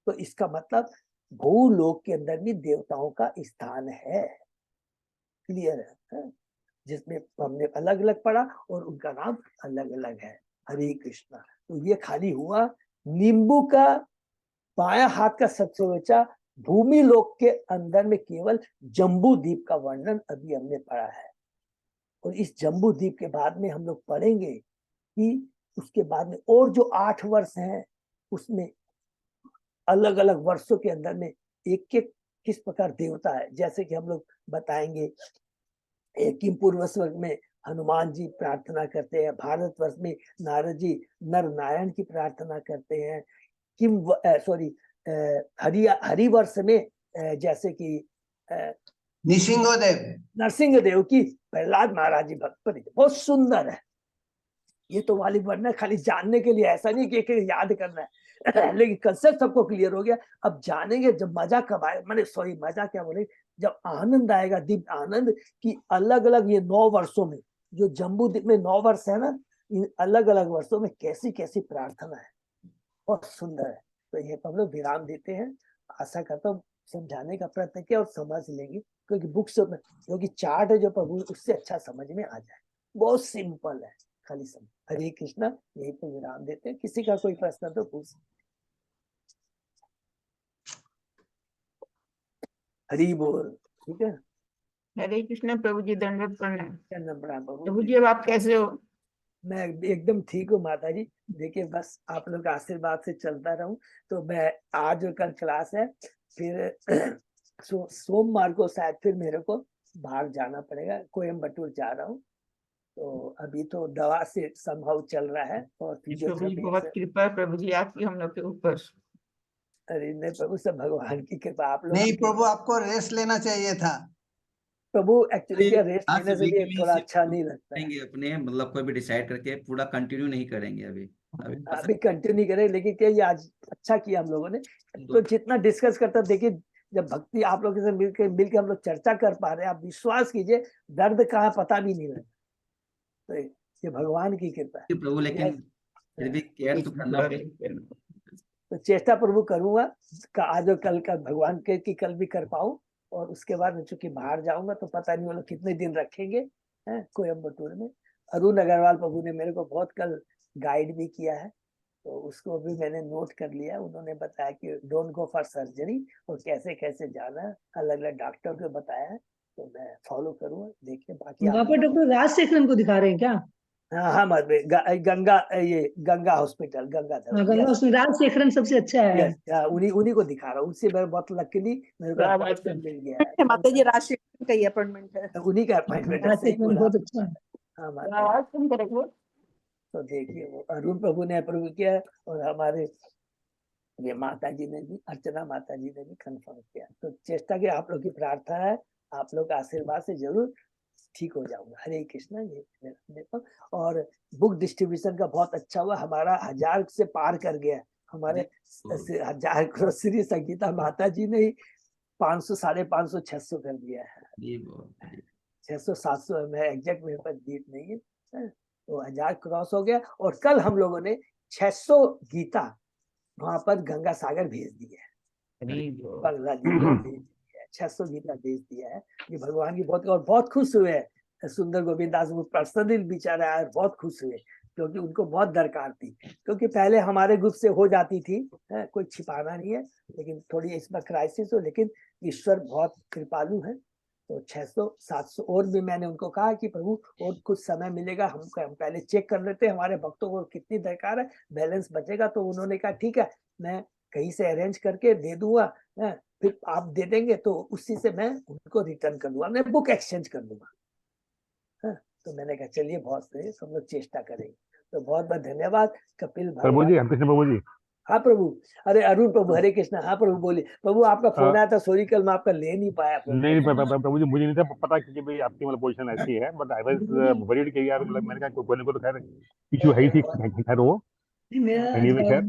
तो इसका मतलब भूलोक के अंदर भी देवताओं का स्थान है। क्लियर है? जिसमें हमने अलग अलग पढ़ा और उनका नाम अलग अलग है। हरे कृष्णा। तो ये खाली हुआ नींबू का बाया हाथ का सबसे ऊंचा। भूमि लोक के अंदर में केवल जम्बू द्वीप का वर्णन अभी हमने पढ़ा है। और इस जम्बू द्वीप के बाद में हम लोग पढ़ेंगे कि उसके बाद में और जो 8 वर्ष हैं उसमें अलग अलग वर्षों के अंदर में एक एक किस प्रकार देवता है। जैसे कि हम लोग बताएंगे किम पूर्व स्वर्ग में हनुमान जी प्रार्थना करते हैं, भारतवर्ष में नारद जी नर नारायण की प्रार्थना करते हैं। किम हरिवर्ष में जैसे कि निसिंहदेव। नरसिंहदेव की प्रहलाद महाराज जी भक्त परिचय बहुत सुंदर है। ये तो वाली वर्णन खाली जानने के लिए, ऐसा नहीं कि एक याद करना है लेकिन कंसेप्ट सबको क्लियर हो गया। अब जानेंगे जब मजा कब आए, मैंने सॉरी मजा क्या बोले, जब आनंद आएगा, दिव्य आनंद की अलग अलग ये 9 वर्षों में, जो जम्बू द्वीप में 9 वर्ष है ना, इन अलग अलग वर्षों में कैसी कैसी प्रार्थना है, बहुत सुंदर है। तो ये हम लोग विराम देते हैं। आशा करता हूँ समझाने का प्रयत्न किया और समझ लेंगे, क्योंकि बुक्स क्योंकि चार्ट है जो प्रभु उससे अच्छा समझ में आ जाए। बहुत सिंपल है, खाली समझ। हरे कृष्णा, यही पे विराम देते हैं। किसी का कोई प्रश्न तो पूछ। हरि बोल। ठीक है, हरे कृष्ण प्रभु जी, दंडवत प्रणाम। प्रणाम प्रभु प्रभु। जी अब आप कैसे हो? मैं एकदम ठीक हूँ माता जी। देखिए बस आप लोग का आशीर्वाद से चलता रहूं। तो मैं आज और कल क्लास है, फिर सोमवार को शायद फिर मेरे को बाहर जाना पड़ेगा, कोयम्बटूर जा रहा हूँ। तो अभी तो दवा से संभव चल रहा है और प्रभु जी फिजियोथेरेपी बहुत से। कृपा है प्रभु जी आपकी हम लोग के ऊपर। अरे नहीं प्रभु, सब भगवान की कृपा, आप लोग नहीं की प्रभु, आपको रेस्ट लेना चाहिए था। प्रभु एक्चुअली क्या रेस्ट आज लेने से भी वीक में थोड़ा सिर्फ अच्छा नहीं लगता है। करेंगे अपने, मतलब कोई भी डिसाइड करके पूरा कंटिन्यू नहीं करेंगे अभी। अभी कंटिन्यू करें, लेकिन क्या ये आज अच्छा किया हम लोगों ने। तो जितना डिस्कस करता, देखिए जब भक्ति आप लोगों से मिलकर हम लोग चर्चा कर पा रहे हैं, आप विश्वास कीजिए दर्द कहाँ पता भी नहीं लगता। तो ये भगवान की कृपा है प्रभु, लेकिन फिर भी केयर तो करना पड़ेगा। तो चेष्टा प्रभु करूंगा आज और कल का, भगवान के कि कल भी कर पाऊं। और उसके बाद चूंकि बाहर जाऊंगा तो पता नहीं वो लोग कितने दिन रखेंगे हैं कोयम्बटूर में। अरुण अग्रवाल प्रभु ने मेरे को बहुत कल गाइड भी किया है, तो उसको भी मैंने नोट कर लिया। उन्होंने बताया कि डोंट गो फॉर सर्जरी, और कैसे कैसे जाना है, अलग अलग डॉक्टर को बताया है। तो मैं फॉलो करूंगा। देखिए बाकी वहाँ पर डॉक्टर राजशेखरन को दिखा रहे हैं क्या? हाँ गंगा, ये गंगा हॉस्पिटल, गंगाधर। हाँ, गंगा उसमें राजशेखरन सबसे अच्छा है। यस, उन्हीं को दिखा रहा हूँ। उनसे मैं बहुत लकीली मेरे को अपॉइंटमेंट मिल गया है। माता जी राजशेखर का ही अपॉइंटमेंट है। उन्हीं का अपॉइंटमेंट है, सही राजशेखरन बोला। बहुत अच्छा है। हाँ माता जी। आवाज कम करेंगे। तो देखिए वो अरुण प्रभु ने अप्रूव किया है, और हमारे ये माता जी ने भी, अर्चना माता जी ने भी कंफर्म किया। तो चेष्टा की आप लोग की प्रार्थना है, आप लोग का आशीर्वाद से जरूर ठीक हो जाऊंगा। हरे कृष्णा। ये देखो, और बुक डिस्ट्रीब्यूशन का बहुत अच्छा हुआ, हमारा 1000 से पार कर गया। हमारे 1000 को श्री संगीता माता जी ने 500, 550, 600 कर दिया है। 600 700 में एग्जैक्ट मेरे पास डेट नहीं है। तो 1000 क्रॉस हो गया। और कल हम लोगों ने 600 गीता वहां पर गंगा सागर भेज दिया है, बांग्लादेश में भेज दिया है। 600 गीता भेज दिया है। ये भगवान की बहुत, और बहुत खुश हुए हैं। सुंदर गोविंद दास वो पर्सनली बेचारा आए, बहुत खुश हुए, क्योंकि उनको बहुत दरकार थी। क्योंकि पहले हमारे ग्रुप से हो जाती थी, कोई छिपाना नहीं है, लेकिन थोड़ी इसमें क्राइसिस हो, लेकिन ईश्वर बहुत कृपालु है। तो 600 700 और भी मैंने उनको कहा कि प्रभु और कुछ समय मिलेगा, हम पहले चेक कर लेते हैं हमारे भक्तों को कितनी दरकार है, बैलेंस बचेगा। तो उन्होंने कहा ठीक है, मैं कहीं से अरेंज करके दे दूंगा, फिर आप दे देंगे तो उसी से मैं उनको रिटर्न कर दूंगा, मैं बुक एक्सचेंज कर दूंगा। तो मैंने कहा चलिए बहुत सही, हम लोग चेष्टा करेंगे। तो बहुत बहुत धन्यवाद कपिल प्रभु जी, हरे कृष्ण प्रभु जी। हाँ प्रभु। अरे अरुण प्रभु, हरे कृष्णा। हाँ प्रभु बोलिए। प्रभु आपका फोन आया था, सॉरी कल मैं आपका ले नहीं पाया फोन। नहीं प्रभु जी, मुझे नहीं था पता कि भाई आपकी मतलब पोजीशन ऐसी है, बट आई वाज वरीड कि यार मतलब मैंने कहा कोई को तो खैर इशू है ही थी, खैर वो एनीवे खैर।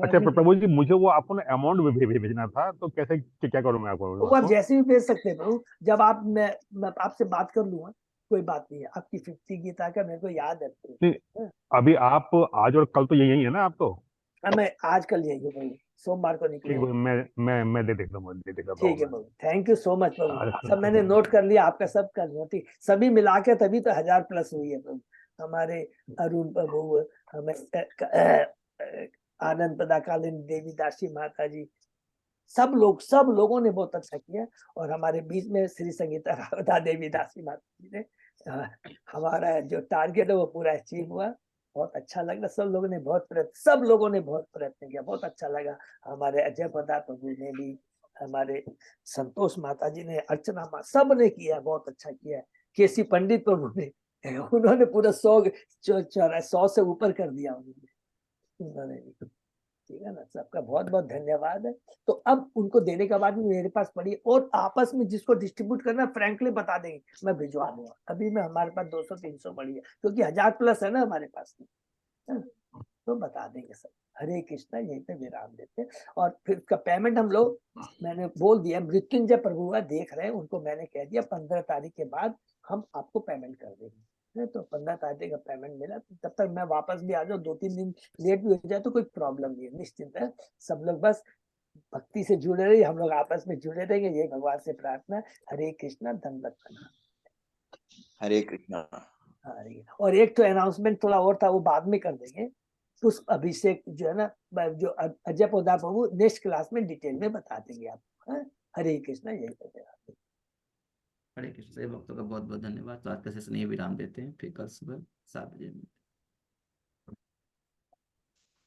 अच्छा प्रभु जी, मुझे वो आपको ना अमाउंट भेजना था, तो कैसे क्या करूं मैं आपको? वो आप जैसे भी भेज सकते हैं प्रभु, जब आप मैं आपसे बात कर लूंगा, कोई बात नहीं है। आपकी 50 गीता का मेरे को याद है। अभी आप आज और कल तो यही है ना आप तो? मैं आज कल यही हूँ, सोमवार को ठीक निकलेंगे। मैं दे देता हूँ, ठीक है प्रभु, थैंक यू सो मच प्रभु। सब मैंने नोट कर लिया, आपका सब कर नोट, सभी मिला के तभी तो 1000 प्लस हुई है प्रभु। हमारे अरुण प्रभु, हमें आनंद पदाकालीन देवी दासी माता जी, सब लोगों ने बहुत अच्छा किया। और हमारे बीच में श्री संगीता राधा देवी दासी माता जी ने हमारा जो टारगेट है वो पूरा अचीव हुआ। बहुत अच्छा लगा, सब लोगों ने बहुत प्रयत्न किया, बहुत अच्छा लगा। हमारे अजय प्रताप प्रभु ने भी, हमारे संतोष माता जी ने, अर्चना माँ, सब ने किया, बहुत अच्छा किया। केसी पंडित प्रभु ने, उन्होंने पूरा 100 से ऊपर कर दिया उन्होंने। ठीक है ना, सबका बहुत बहुत धन्यवाद है। तो अब उनको देने के बाद मेरे पास पड़ी है, और आपस में जिसको डिस्ट्रीब्यूट करना फ्रैंकली बता देंगे, मैं भिजवा दूंगा। अभी में हमारे पास 200-300 पड़ी है, क्योंकि 1000+ है ना हमारे पास में, है ना? तो बता देंगे सब। हरे कृष्णा, यहीं पे विराम देते हैं। और फिर उसका पेमेंट हम लोग, मैंने बोल दिया, मृत्युंजय प्रभु देख रहे हैं, उनको मैंने कह दिया 15 तारीख के बाद हम आपको पेमेंट कर देंगे। तो 15 तारीख का पेमेंट मिला, तब तक मैं वापस भी आ जाऊँ, 2-3 दिन लेट भी हो जाए तो कोई प्रॉब्लम नहीं है, निश्चिंत है। सब लोग बस भक्ति से जुड़े रहिए, हम लोग आपस में जुड़े रहेंगे, ये भगवान से प्रार्थना। हरे कृष्णा, दंडवत प्रणाम। हरे कृष्णा। और एक तो अनाउंसमेंट थोड़ा और था, वो बाद में कर देंगे। पुष्प अभिषेक जो है ना, जो अजय पोदार प्रभु नेक्स्ट क्लास में डिटेल में बता देंगे आपको। हरे कृष्णा, यही बताया। हरे कृष्ण। सभी भक्तों का बहुत बहुत धन्यवाद। तो आज का सेशन यही विराम देते हैं, फिर कल सुबह 7 बजे।